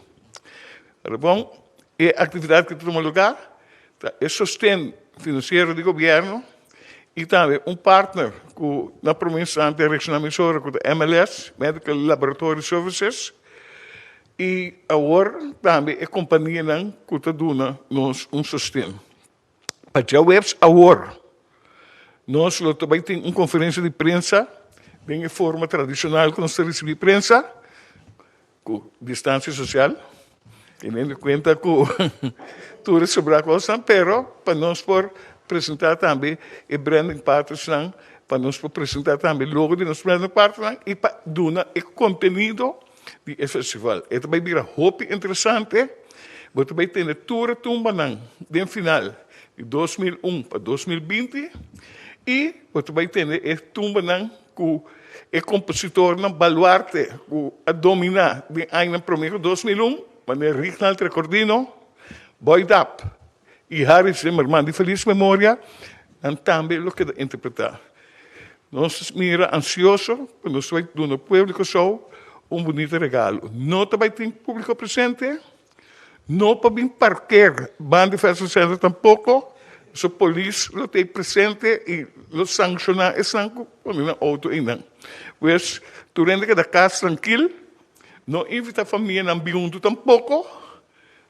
Speaker 11: Bom, é a atividade que toma lugar, é sustento financeiro do governo e também partner que na província de regional com a MLS, Medical Laboratory Services, e agora também a companhia que está dando nos sustento. Para a webs agora, nós também temos uma conferência de imprensa, bem em forma tradicional que nós recebemos imprensa, com distância social, tendo em conta que tudo é sobre a coisa, pero para nós por apresentar também o branding partner, para nós por apresentar também logo de nosso branding partner e para dar o conteúdo do festival. E também vira muito interessante, porque também tem toda a tumba no final de 2001 para 2020 e também tem a tumba que o compositor na Baluarte, que a dominar de ano primeiro 2001, maneira Rinald Recordino, Boyd Up e Harris Zimmerman, de feliz memória, e também o que interpretar. Nós mira ansioso, para nós vai dar no público show bonito regalo. Não também tem público presente, não para vir parquear, banda festa center tampouco, a polícia lo tem presente e lo sanciona e sanco com uma auto ainda. Pois, durante que da casa tranquilo, não invita a família a ambiente tampouco,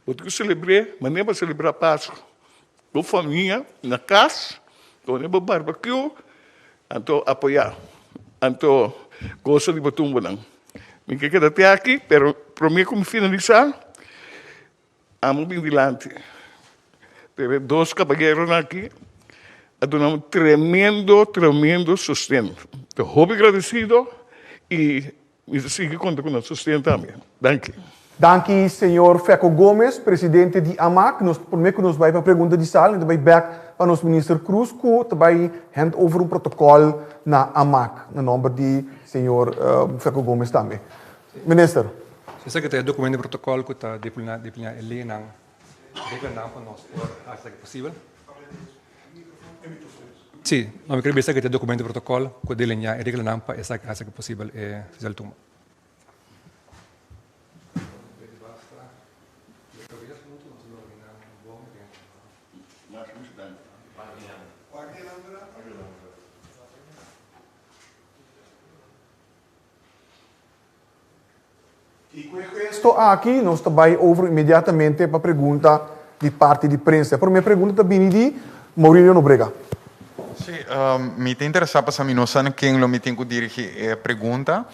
Speaker 11: porque celebrei, mas nem para celebrar Páscoa. Com família, na casa, com o barbecue, então apoiar, então gosto de batumba não. Me queda até aqui, pero para mim como finalizar, amo bem dilante. Teve dois caballeros aqui, a dar um tremendo sustento. Estou muito agradecido e me sigo contando com o sustento também. Danke.
Speaker 2: Danke, senhor Feco Gomes, presidente de AMAC. Por mim, que nos vai para a pergunta de sala, e também back para o nosso ministro Cruz, que também hand over um protocolo na AMAC, no nome de senhor Feco Gomes também. Ministro.
Speaker 10: Saya kata dokumen de protokol que está disciplinar ele nang declarar para nós acha que possível. Sim, nós queremos saber que documento de protocolo que delinha e declarar para essa acha que possível é fazer tudo.
Speaker 2: E com isso aqui, nós também over imediatamente para a pergunta de parte de prensa. Por minha pergunta também de Maurílio Nobrega.
Speaker 5: Sim, me interessa para saber nós quem lo me tem que dirigir a pergunta,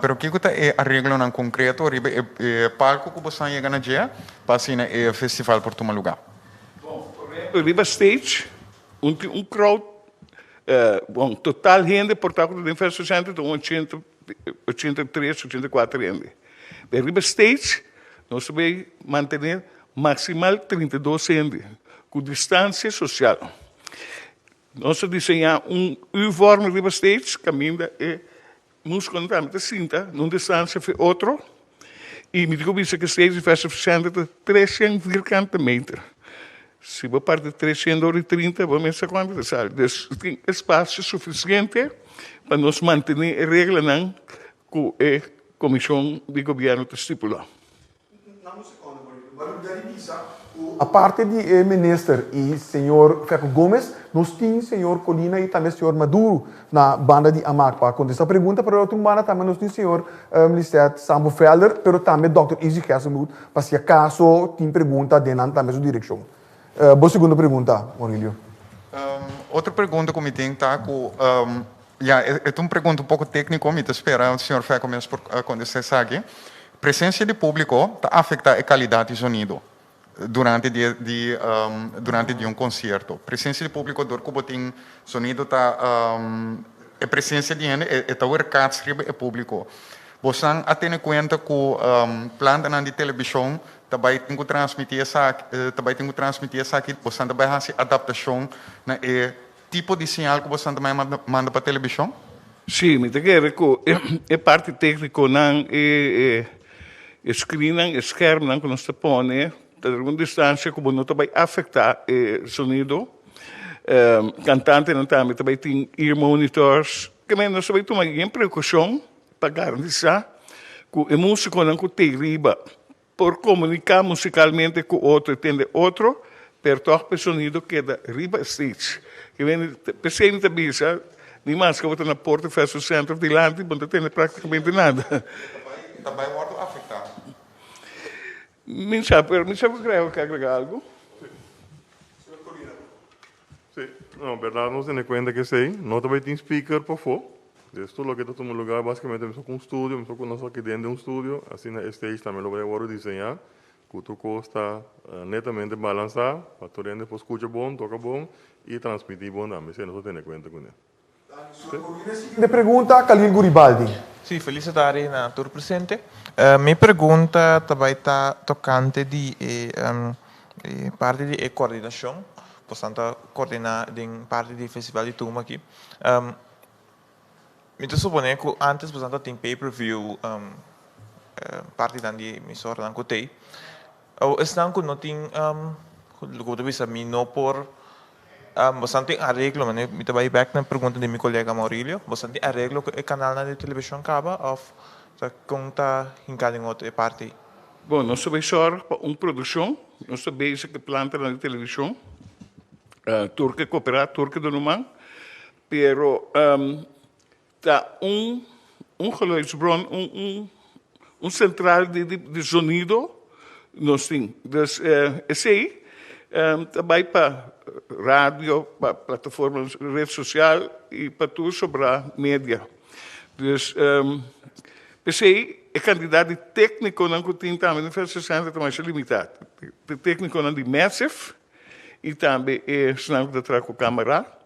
Speaker 5: pero que está a regra em concreto, o palco que você chega na dia, para assim o festival por tomar lugar.
Speaker 11: Bom, riba stage, crowd, bom, total gente por estar no festival center de 83, 84 gente. De riba stage, nós vamos manter maximal 32 gente, com distância social. Nós desenhamos uniforme riba stage, caminho e nos contamos de cinta, numa distância foi outro, e me digo que stage festival center de 340 metros. Se você parte de 330, vamos ver quanto sai. Tem espaço suficiente para nós manter a regra com a Comissão de Governo estipula.
Speaker 2: A parte de ministro e senhor Feco Gomes, nós temos senhor Colina e também senhor Maduro na banda de AMAC. Para contestar a pergunta, para outra banda também nós temos senhor ministro Sambo Felder, mas também Dr. Easy Kesselmood, para se acaso tem pergunta dentro também sua direção. Boa segunda pergunta, Maurílio.
Speaker 5: Outra pergunta que me tem, tá? É uma pergunta um pouco técnica, me espera o senhor vai começar por acontecer aqui. Presença de público está afeta a qualidade de sonido durante um concerto. Presença de público do que tem sonido tá a presença de gente é o mercado é público. Você tem em conta que planta na televisão também tem que transmitir essa aqui, você também faz adaptação na tipo de sinal que você também manda para a televisão?
Speaker 11: Sim, me quero que é parte técnica não screen, scherm não que nós põe, a alguma distância que não vai afetar o sonido. Cantante não também tem ear monitors, que nós também tomamos precaução para garantir que a música não tem riba por comunicar musicalmente com outro, entende outro, perto do sonido que da riba stage. Que vem pensei na bisa, nem mais que eu estou na porta e faço o centro de lá, não tem praticamente nada.
Speaker 5: Também pode afetar.
Speaker 11: Me sabe que agregar algo?
Speaker 12: Sim, não, verdade, não se tem conta que sei, não também tem speaker por fora. Esto lo que está en un lugar básicamente es un estudio, nosotros aquí dentro de un estudio, así na stage también lo voy a diseñar, que tu costa netamente balançado, para tu gente pues escucha bom, toca bom y transmitir bom también, si no se tiene cuenta con él.
Speaker 2: De pergunta, Khalil Guribaldi.
Speaker 6: Sì, felicitare na tour presente. Mi pergunta também está tocante di parte di coordinazione, possiamo coordinare in parte di festival di Tuma aqui. Mi suppone che antes posando tem pay-per-view parte di emissora dan kutei. O estão com não tem lugar bisa mi no por bastante arreglo, mas me também back na pergunta de meu colega Maurílio, bastante arreglo que o canal na televisão acaba of tá conta em cada outra parte.
Speaker 11: Bom, nós somos só uma produção, nós somos que planta na televisão, turca cooperar, turca do Numan, pero tá geluidsbron, central de sonido, nós temos. Dus esse aí também para rádio, para plataformas, rede social e para tudo sobre a mídia. Dus esse aí é candidato técnico não que tem também no Festival 60 também é limitado. O técnico não de Massive e também é sinal de trazer com a câmera.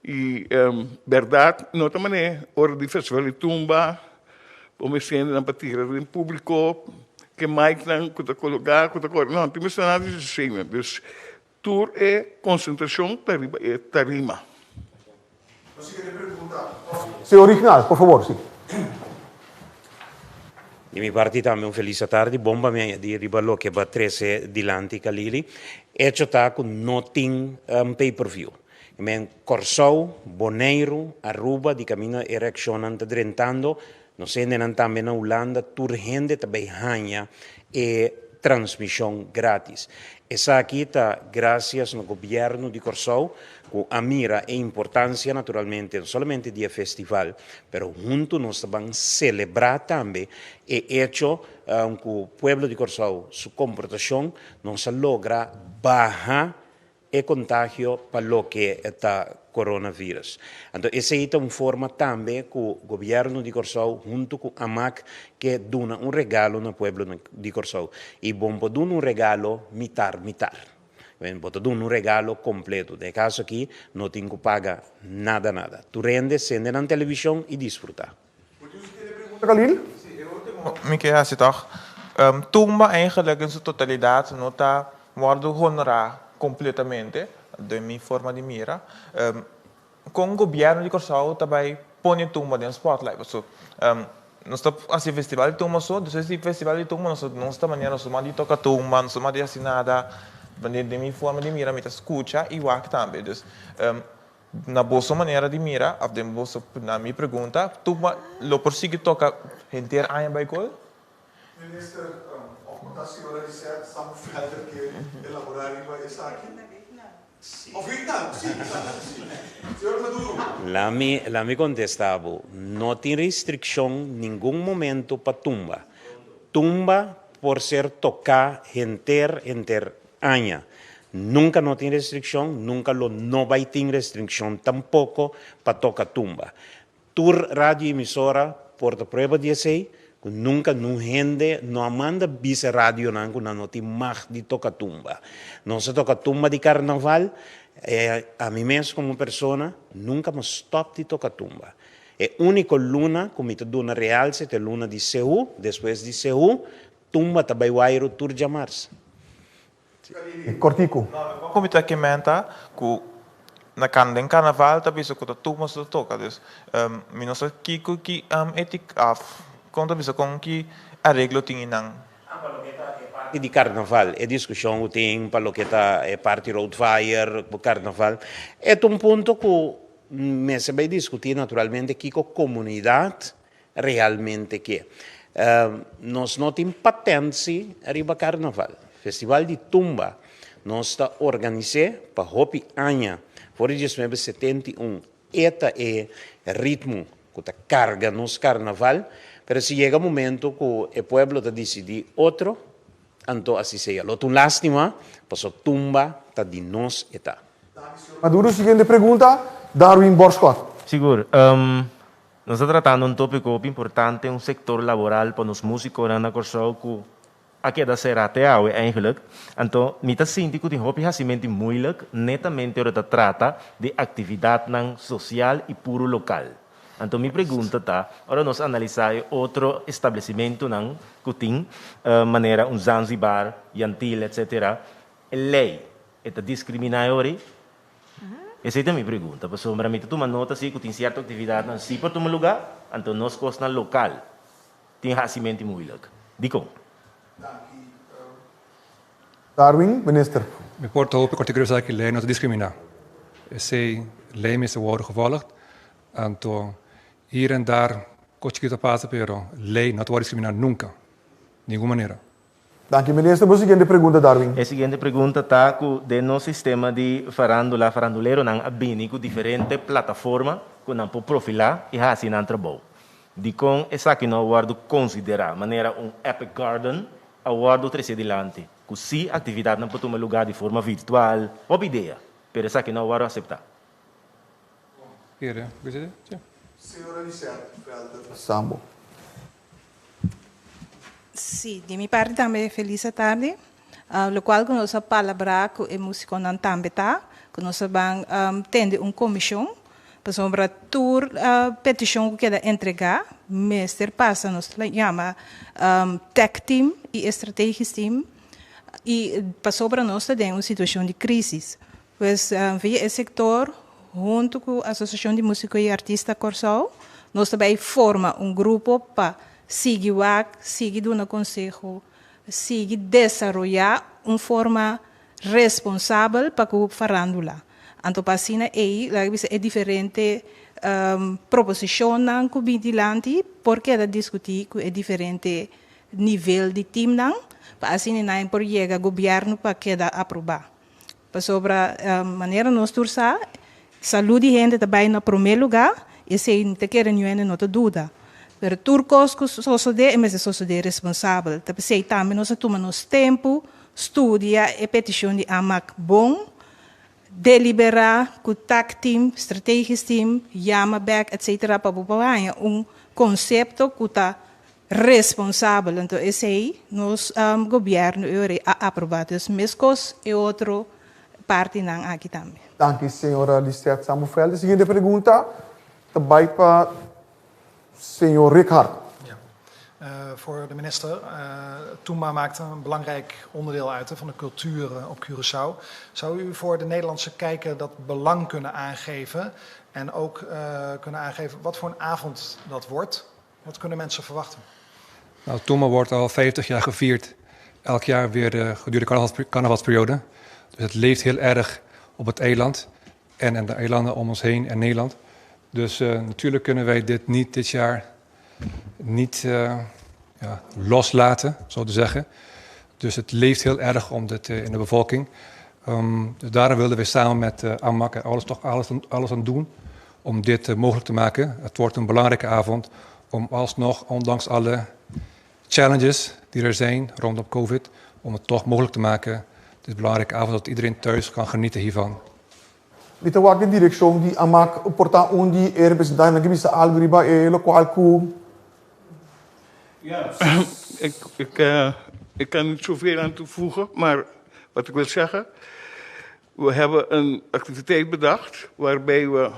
Speaker 11: E, verdade, não também hora de festival de tumba, vamos sendo na partida em público, que mais não que colocar, não, temos nada de cima. Dus, tour é concentração, tarima.
Speaker 2: Senhor original, por favor, sim.
Speaker 13: Di mi parte também felice tarde, bomba minha di riballo che va 13 di lanti Kalili, e ciò sta con nothing pay-per-view. Men Corsou, Bonaire, Aruba, di cammino erection anta drentando, no sende também na Holanda, turgende também hanha e transmissão grátis. Essa aqui está graças no governo de Corsou, que a mira e importância naturalmente não somente do festival, mas junto nós vamos celebrar também e hecho que o povo de Corsou, sua comportação, não se logra baixar e contágio para o que está coronavírus. Então, essa é uma forma também que o governo de Corsou, junto com a AMAC, que dá um regalo no povo de Corsou. E bom, dá um regalo mitar. Dá um regalo completo. De caso aqui, não tem que pagar nada. Tu rende, sende na televisão e desfruta.
Speaker 2: Khalil?
Speaker 6: Me quer assim, toch? Tumba eigenlijk in sua totalidade não está morto honorar completamente da minha forma de mira. Com o governo de Corsou também põe Tumba dentro do spotlight. So, nós estamos assim festival de Tumba só, depois esse festival de Tumba nós estamos maneira nós estamos de tocar Tumba, nós estamos de assim nada, de minha forma de mira, me escuta e o também. Dus, na boa maneira de mira, na minha pergunta, Tumba lo persigue tocar inteiro aí em Baikol?
Speaker 2: Minister, a senhora disse que estamos falando que elaborar essa aqui. Of Vietnam, sim. Senhor Maduro.
Speaker 13: Lá me contestava, não tem restrição em nenhum momento para tumba. Tumba por ser tocar enter anha. Nunca no tem restrição, nunca não vai ter restrição, tampouco para tocar tumba. Tur rádio emissora, porta prueba de sei, que nunca não rende, não manda bisa rádio não tem mais de tocar tumba. Não se toca tumba de carnaval, a mim mesmo como pessoa, nunca me stop de tocar tumba. É única luna, como eu dou na realce, é luna de Seul, depois de Seul, tumba também vai ir tur de março.
Speaker 2: Cortico.
Speaker 6: Como está que menta, que na carnaval também se conta tudo mas toca, dus não sei que etic af, conta bisa com que arreglo tinha não.
Speaker 13: De carnaval, é discussão que tem para o que é parte roadfire, o carnaval. É um ponto que me se vai discutir naturalmente que a comunidade realmente quer. Nós não temos patência arriba carnaval. Festival de Tumba, nós está organizado para Hopi Anha, por 1971. Este é o ritmo que está carga nos carnaval, mas se chega um momento que o povo está decidir outro, então assim seja. Lo lástima, passou Tumba, está de nós eta.
Speaker 2: Maduro, seguinte pergunta, Darwin Borscott.
Speaker 7: Seguro. Nós estamos tratando um tópico importante, um sector laboral para os músicos na Corsol que aqui da ser até eigenlijk. Então, me está sentindo que o é moeilijk, netamente o que trata de atividade social e puro local. Então, minha pergunta está, agora nós analisar outro estabelecimento que tem maneira Zanzibar, Yantil, etc. A lei é discriminatória. Essa é a minha pergunta. Para sombra, me toma nota se que tem certa atividade não se para um lugar, então nós costa local tem racimento moeilijk. Dico.
Speaker 2: Darwin, minister.
Speaker 10: Me porta hoop ik artikel que lei não discrimina. Essa lei me se worden gevolgd. Então, hier en daar, cochita passa, pero lei não pode discriminar nunca. De nenhuma maneira.
Speaker 2: Dank je, minister. A seguinte pergunta, Darwin.
Speaker 7: A seguinte pergunta está que de nosso sistema de faranduleiro não abini com diferente plataforma que não pode profilar e assim não trabalha. De com essa que não guardo considerar maneira Epic Garden a guardo adiante. Que se a atividade não pode tomar lugar de forma virtual, boa ideia, mas essa que não guardo aceitar.
Speaker 2: Senhora Lisette, Sambo.
Speaker 14: Sim, de minha parte também feliz tarde. O qual que nós palabra com o músico não também tá, que nós vamos ter comissão para sobre tour petição que quer entregar, mestre passa nos chama tech team e strategic team e para sobre nós tem uma situação de crise. Pois via esse setor junto com a Associação de Músicos e Artistas Corsol, nós também forma grupo para seguir do conselho, seguir desenvolver uma forma responsável para a farándula. Então, assim, é diferente proposição que vem dilante, porque é discutir que é diferente nível de time, para assim, não por chegar governo para que aprovar. Para sobre a maneira nós torçar, saúde de gente também no primeiro lugar, e se não quer nenhuma não dúvida. Pero turcos que sociedade, mas a sociedade responsável. Também também nós tomamos tempo, estudia a petição de AMAC bom, deliberar com o TAC team, strategic team, Yamaback, etc. para provar conceito que está responsável. Então, esse aí, nosso governo a aprovado. As mesmas coisas e outra parte não aqui também.
Speaker 2: Dank je, senhora Lisette Samuel. A seguinte pergunta, também para senhor Ricard.
Speaker 8: Voor de minister. Tumba maakt een belangrijk onderdeel uit van de cultuur op Curaçao. Zou u voor de Nederlandse kijker dat belang kunnen aangeven? En ook kunnen aangeven wat voor een avond dat wordt? Wat kunnen mensen verwachten?
Speaker 10: Nou, Tumba wordt al 50 jaar gevierd. Elk jaar weer gedurende de carnavalsperiode. Dus het leeft heel erg op het eiland. En de eilanden om ons heen en Nederland. Dus natuurlijk kunnen wij dit jaar niet loslaten, zo te zeggen. Dus het leeft heel erg om dit in de bevolking. Dus daarom wilden wij samen met AMAC alles aan doen om dit mogelijk te maken. Het wordt een belangrijke avond om alsnog, ondanks alle challenges die er zijn rondom COVID, om het toch mogelijk te maken Het is een belangrijke avond dat iedereen thuis kan genieten hiervan.
Speaker 2: Dito wag direction die amak porta undi representant ng bisa algriba lokaal ku.
Speaker 11: Ja, ik kan niet zoveel aan toevoegen, maar wat ik wil zeggen, we hebben een activiteit bedacht waarbij we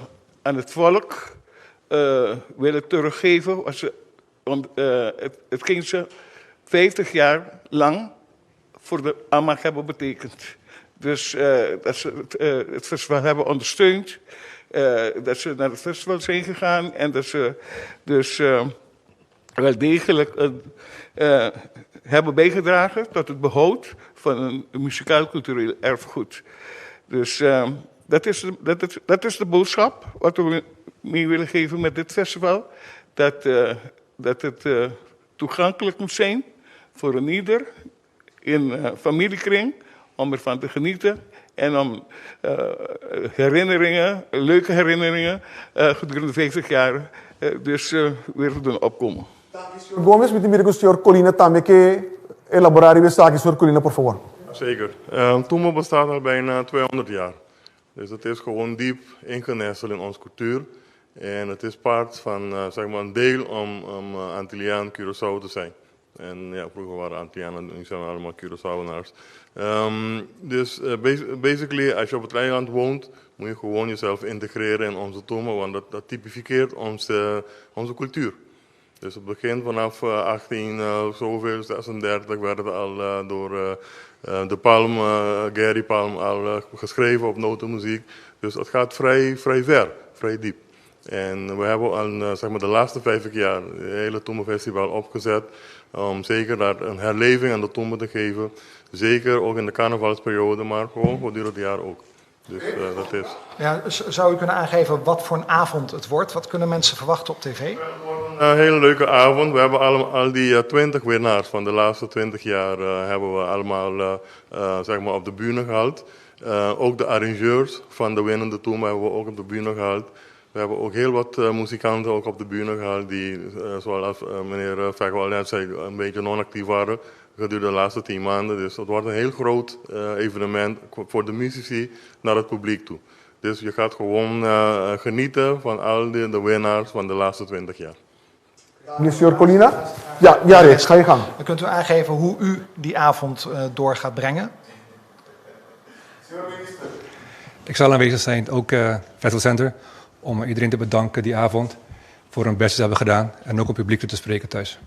Speaker 11: aan het volk willen teruggeven wat ze, hetgeen ze 50 jaar lang voor de AMAC hebben betekend. Dus dat ze het festival hebben ondersteund, dat ze naar het festival zijn gegaan en dat ze dus wel degelijk hebben bijgedragen tot het behoud van een muzikaal-cultureel erfgoed. Dus dat is de boodschap wat we mee willen geven met dit festival. Dat het toegankelijk moet zijn voor een ieder in familiekring om ervan te genieten en om leuke herinneringen gedurende 50 jaar weer te doen opkomen.
Speaker 2: Gomes, met de senhor Colina também que elaborar uw zaken, senhor Colina, por favor.
Speaker 12: Zeker. Toema bestaat al bijna 200 jaar. Dus het is gewoon diep ingenesteld in onze cultuur. En het is part van zeg maar een deel om Antilliaan Curaçao te zijn. En ja, vroeger waren Antillianen, nu zijn we allemaal Curaçaoenaars. Dus basically, als je op het eiland woont, moet je gewoon jezelf integreren in onze Toema, want dat typificeert onze cultuur. Dus het begint vanaf 1836 werd het al door de Palm, Gary Palm, al geschreven op notenmuziek. Dus het gaat vrij ver, vrij diep. En we hebben al zeg maar de laatste 50 jaar het hele Toema Festival opgezet om zeker daar een herleving aan de Toema te geven. Zeker ook in de carnavalsperiode, maar gewoon gedurende het jaar ook. Dus dat is.
Speaker 8: Ja, zou u kunnen aangeven wat voor een avond het wordt? Wat kunnen mensen verwachten op tv?
Speaker 12: Een hele leuke avond. We hebben al die 20 winnaars van de laatste 20 jaar hebben we allemaal zeg maar op de bühne gehaald. Ook de arrangeurs van de winnende Toema hebben we ook op de bühne gehaald. We hebben ook heel wat muzikanten ook op de bühne gehaald die, zoals meneer Vegwal net zei, een beetje non-actief waren gedurende de laatste 10 maanden. Dus het wordt een heel groot evenement voor de muzici naar het publiek toe. Dus je gaat gewoon genieten van al de winnaars van de laatste 20 jaar.
Speaker 2: Meneer Colina? Ja, Rex, ga je gang.
Speaker 8: Dan kunt u aangeven hoe u die avond door gaat brengen.
Speaker 10: Ik zal aanwezig zijn, ook Festival Center, om iedereen te bedanken die avond voor hun best hebben gedaan en ook het publiek te spreken thuis.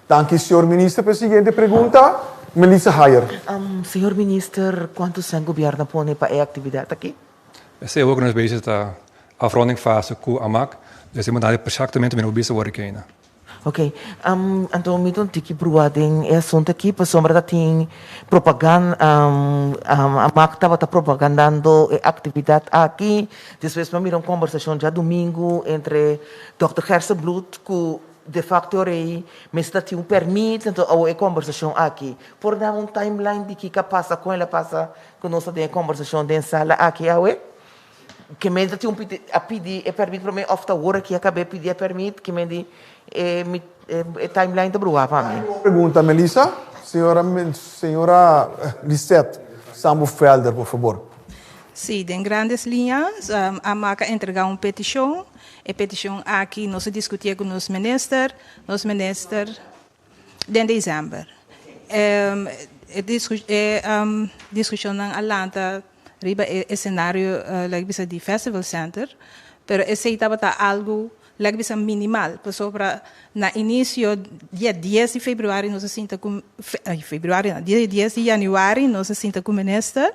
Speaker 2: Dank u, senhor minister. Presidente, pergunta. Melissa Hayer.
Speaker 9: Senhor minister, quanto zijn governo pone para a actividade aqui?
Speaker 10: We zijn ook nog bezig met de afrondingsfase com AMAC, dus we moeten exactamente met hoe worden kijken.
Speaker 9: Ok, então me dão tiki bruading é assunto aqui para sombra da tem propaganda a Mac estava propagandando atividade aqui depois para mim uma conversação já domingo entre Dr. Hersenbloed que de facto rei me está tinha permite então a conversação aqui por dar timeline de que passa com ela passa com nós tem conversação dentro sala aqui que me tinha a pedir e permite para mim after hora que acabei pedir permite que me timeline te broer para mim.
Speaker 2: Pergunta, Melissa. Senhora Lisette Sambo-Felder, por favor.
Speaker 14: Sí, en grandes líneas, a MACA entregar uma petição. A petição aqui nós discutimos com os ministros em dezembro. Discussão em Atlanta, riba o cenário de Festival Center, pero esse estava algo like minimal, para na início dia 10 de fevereiro nós sinta com dia 10 de janeiro nós sinta com o ministro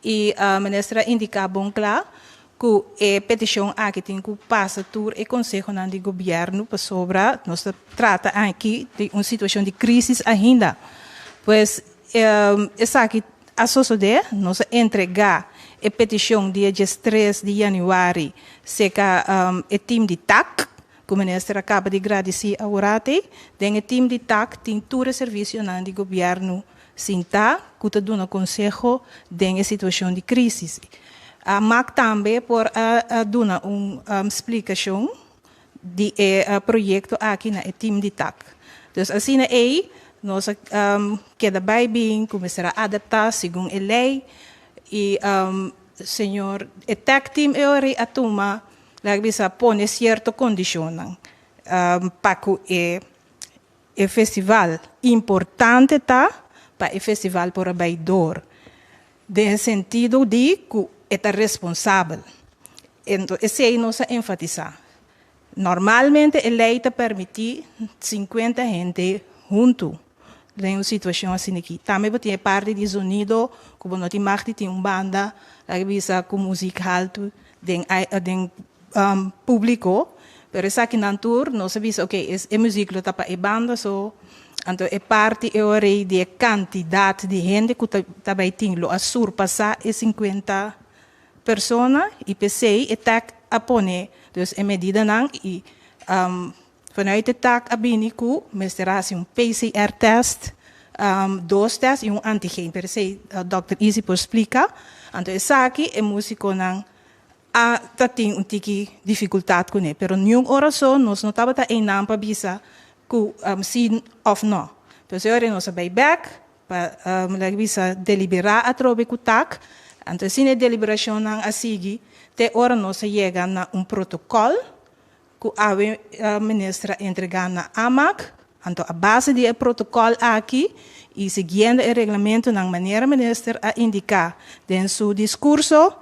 Speaker 14: e a ministra indica bom claro que a petição aqui tem que passar por o conselho do governo para sobre nós trata aqui de uma situação de crise ainda, pois essa aqui a sociedade nós entregar a petição dia 3 de janeiro seca o time de TAC, que o ministro acaba de agradecer a Urate, o time de TAC tem todo o serviço do governo sinta, que está dando conselho em situação de crise. A MAC também por dar uma explicação de projeto aqui no time de TAC. Então, assim aí, nós queda bem, começar a adaptar segundo a lei e senhor, o tech team a tomar, lá pone certa condição para que o festival importante tá para o festival por abaidor, no sentido de que é responsável. Então, esse aí nós enfatizar. Normalmente, a lei te permite 50 gente junto em uma situação assim aqui. Também tem parte de sonido, como não tem mais de uma banda, com música alta, de público, pero essa aqui na tour, nós sabemos, ok, é música está para a banda, então é parte de quantidade de gente que também tem a surpassar 50 pessoas e pensei está a poner dus in medida nang vanuit de taak abiniku mesterá um PCR test, 2 tests e antigeen per se Dr. Easy por explicar. Então essa aqui é músico nang tem tiki dificuldade com ele, pero nenhum oração nós não tava em nampa bisa ku sim of no. Então se ora nós vai back para bisa deliberar a trobe ku tak. Então se deliberação nang asigi te ora nós chega na protocolo que a ministra entregar na AMAC, então a base do protocolo aqui e seguindo o regulamento na maneira ministra a indicar em seu discurso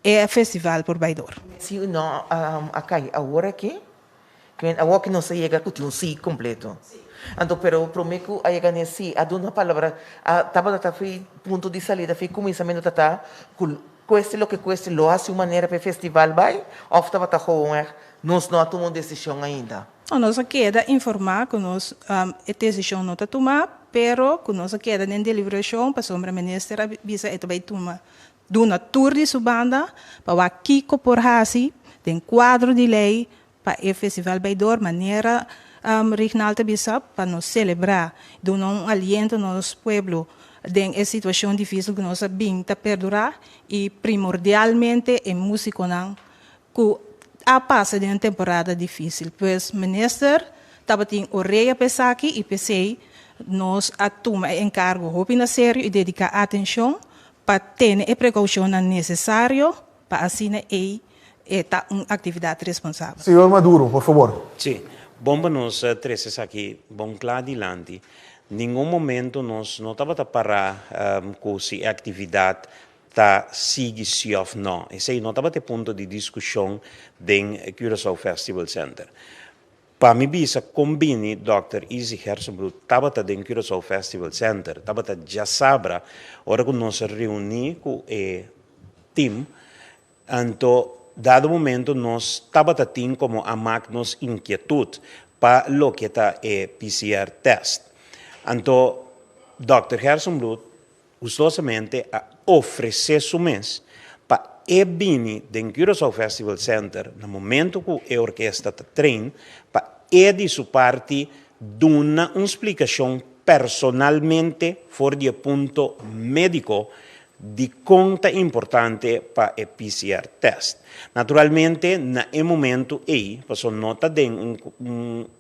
Speaker 14: é festival por baidor.
Speaker 9: Se não agora que não se chega com um sim completo. Então, pero prometo a chegar nesse a dar uma palavra estava a ponto de saída, foi começamento tá cueste lo que cueste, lo hace de maneira para o festival vai, ou estava gewoon nós não tomamos decisão ainda.
Speaker 14: Nós queda informar que nós a decisão não está tomar, pero que nós queda em deliberação para sombra ministra bisa itu vai tomar duna tour de subanda para aqui por hasi tem quadro de lei para o festival baidor maneira regional bisa para nos celebrar, duna aliento nos pueblo em a situação difícil que nós bem tá perdurar e primordialmente em músico não que a passa de uma temporada difícil, pois minister estava tem orelha pensar aqui e pensei nós a toma encargo hopi na sério e dedicar atenção para ter a precaução necessária para assim tá uma atividade responsável.
Speaker 2: Senhor Maduro, por favor.
Speaker 13: Sim, bomba nós três aqui, bom claro adiante. Nenhum momento nós não estava a parar com a atividade tá sigue se ou não. Esse aí não estava a ponto de discussão do Curaçao Festival Center. Para mim, bisa combine Dr. Easy Hersenblut estava no Curaçao Festival Center, estava já sabra, hora que nós reunimos com o team, então, dado momento nós estava tendo como a nos inquietude para lo que está o PCR test. Então, Dr. Hersenblut, gostosamente, oferecer su mês para vir do Curaçao Festival Center, no momento que a orquestra treina, para de sua parte, dar uma explicação personalmente, fora de ponto médico, de conta importante para o PCR test. Naturalmente, no momento aí, passou nota de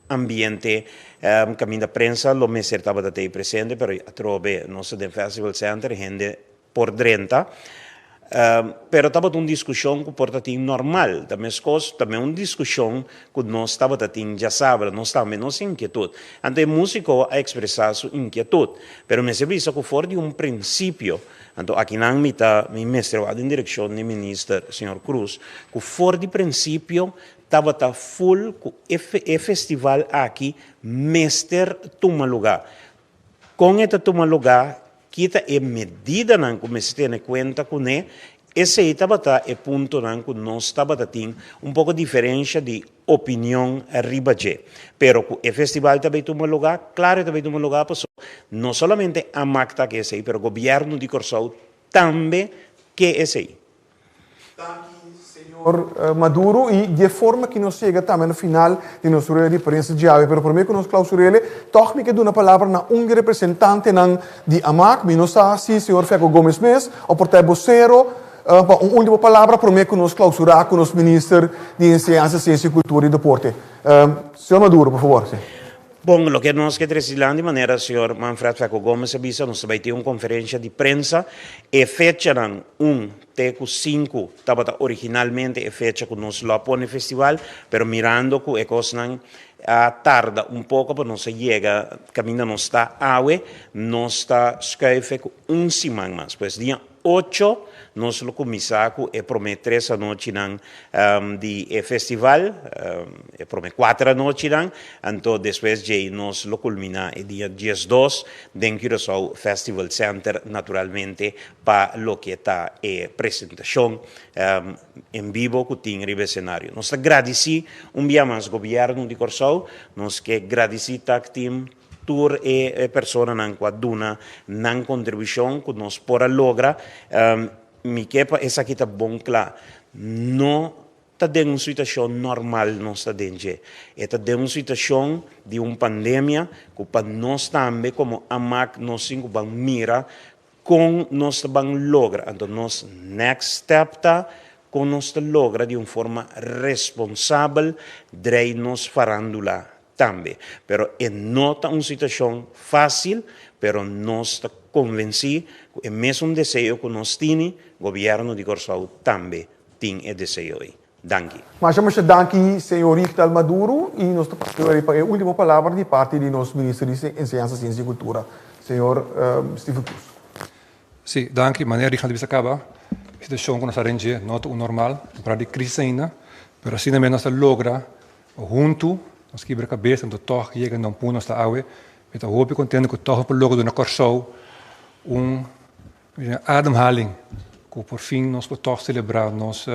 Speaker 13: ambiente, caminho da prensa, lo me estava até presente, mas eu trobe nosso do Festival Center, gente por 30, pero estava uma discussão que porta normal, também uma discussão que nós estava tendo já sabe, nós também nossa inquietude. Então, o músico a expressar sua inquietude, pero me serviço que fora de princípio, então aqui na mitad, meu mestre em direção do ministro, senhor Cruz, que fora de princípio estava full, que o festival aqui, mestre toma lugar. Com este toma lugar, kita medida não comece a ter conta com ele, esse aí estava é ponto não que nós estava tendo pouco diferença de opinião arriba de. Pero o festival também toma lugar, claro também toma lugar para não somente a MACTA que é esse aí, pero o governo de Curaçao também que é esse aí.
Speaker 2: Senhor Maduro, e de forma que nós chega também no final de nossa reunião de prensa de ave, pero por mim que nós clausurele, toque me que dou uma palavra na representante de AMAC, mi não está assim, senhor Feco Gomes Mes, ou portanto vocero, uma última palavra por mim que nós clausurar com o ministro de Ciência, Ciência, Cultura e Deporte. Senhor Maduro, por favor.
Speaker 13: Bom, lo que nós queremos de maneira, senhor Manfred Feco Gomes avisa, nós vai ter uma conferência de prensa e fecha teco 5, estava originalmente a fecha que nós lá põe festival, pero mirando que é coisa tarda pouco para nós chegar, caminho não está awe, nós está escreve com semana mais, pois dia 8 nós lo começamos e promete 3 noite de festival, e promete 4 noite então depois de nós lo culmina e dia 12 dentro do Curaçao Festival Center naturalmente para lo que está apresentação em vivo que tem no cenário. Nós agradecemos dia mais governo de Curaçao, nós que agradecemos team tour e persona nan qua duna nan contribuição que nós pora logra mi kepa essa aqui tá bom claro não tá dentro uma situação normal não está dentro é tá dentro uma situação de uma pandemia que para nós também como AMAC nós cinco vamos mira com nós vamos logra então nós next step tá com nós logra de uma forma responsável de nós farandula também, pero não é uma situação fácil, pero nós está convencido que é mesmo desejo que nós temos, o governo de Curaçao também tem esse desejo aí. Danke.
Speaker 2: Mas chamamos danke, senhor Richtal Maduro, e nós estamos para a última palavra de parte de nosso ministro de Enseñanza, Ciência e Cultura, senhor Stephen Cruz.
Speaker 10: Sim, danke, maneira de se acaba. A situação que nós arranjamos não é normal, para a crise ainda, pero assim também nós logra junto nós quebra a cabeça, então toch chega num ponto nós está awe, então hoop contente que toch por logo do na Curaçao ademhaling, que por fim nós podemos toch celebrar nós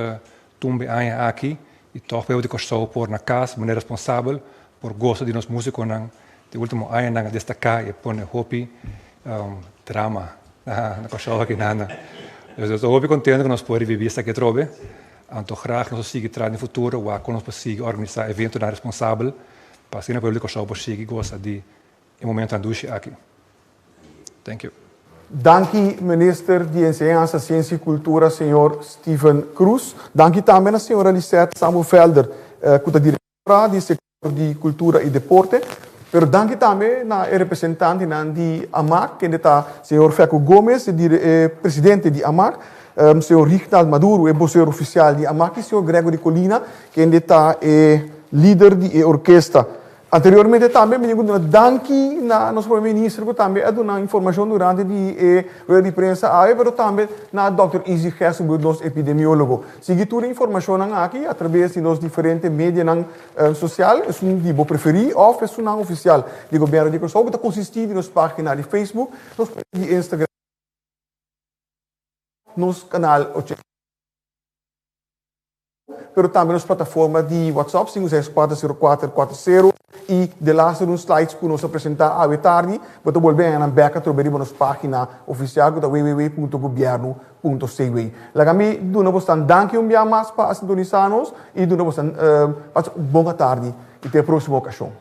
Speaker 10: tumbe aqui e toch para o de Curaçao por na casa, de maneira responsável, por gosto de nós músicos nang de último ano nang destacar e pôr hoop drama na Curaçao aqui nana. Então eu hoop contente que nós podemos viver essa que trobe. Então, graag nós seguir trás no futuro, waar nós possamos organizar eventos na responsável, para assim o público só possa gostar de momento andar aqui. Thank you.
Speaker 2: Danke, minister de Enseñanza, Ciência e Cultura, senhor Stephen Cruz. Danke também a senhora Lisette Samuel Felder, que é diretora do setor de Cultura e Deporte. Pero danke também na representante de AMAC, que está senhor Feco Gomes, presidente de AMAC. Senhor Richtal Maduro é voceiro oficial de AMAC, e senhor Gregory Colina, que está líder de orquestra. Anteriormente também, me digo, danke na nosso primeiro-ministro, que também é uma informação durante a de prensa, mas também na Dr. Izzy Gerstenbloed, nosso epidemiólogo. Seguir toda a informação aqui, através de nos diferentes mídias sociais, é um tipo preferido, ou é um oficial do governo de Curaçao, que consiste em nossa página de Facebook, nossa página de Instagram, nos canal 80. Pero também nas plataformas de WhatsApp, 5640440 e de lá ser uns slides que nós apresentar à tarde, para volver a beca troveria na nossa página oficial que é www.governo.cw. Lagami, duna bostan danke dia mais para sintonizar-nos e duna bostan boa tarde e até a próxima ocasião.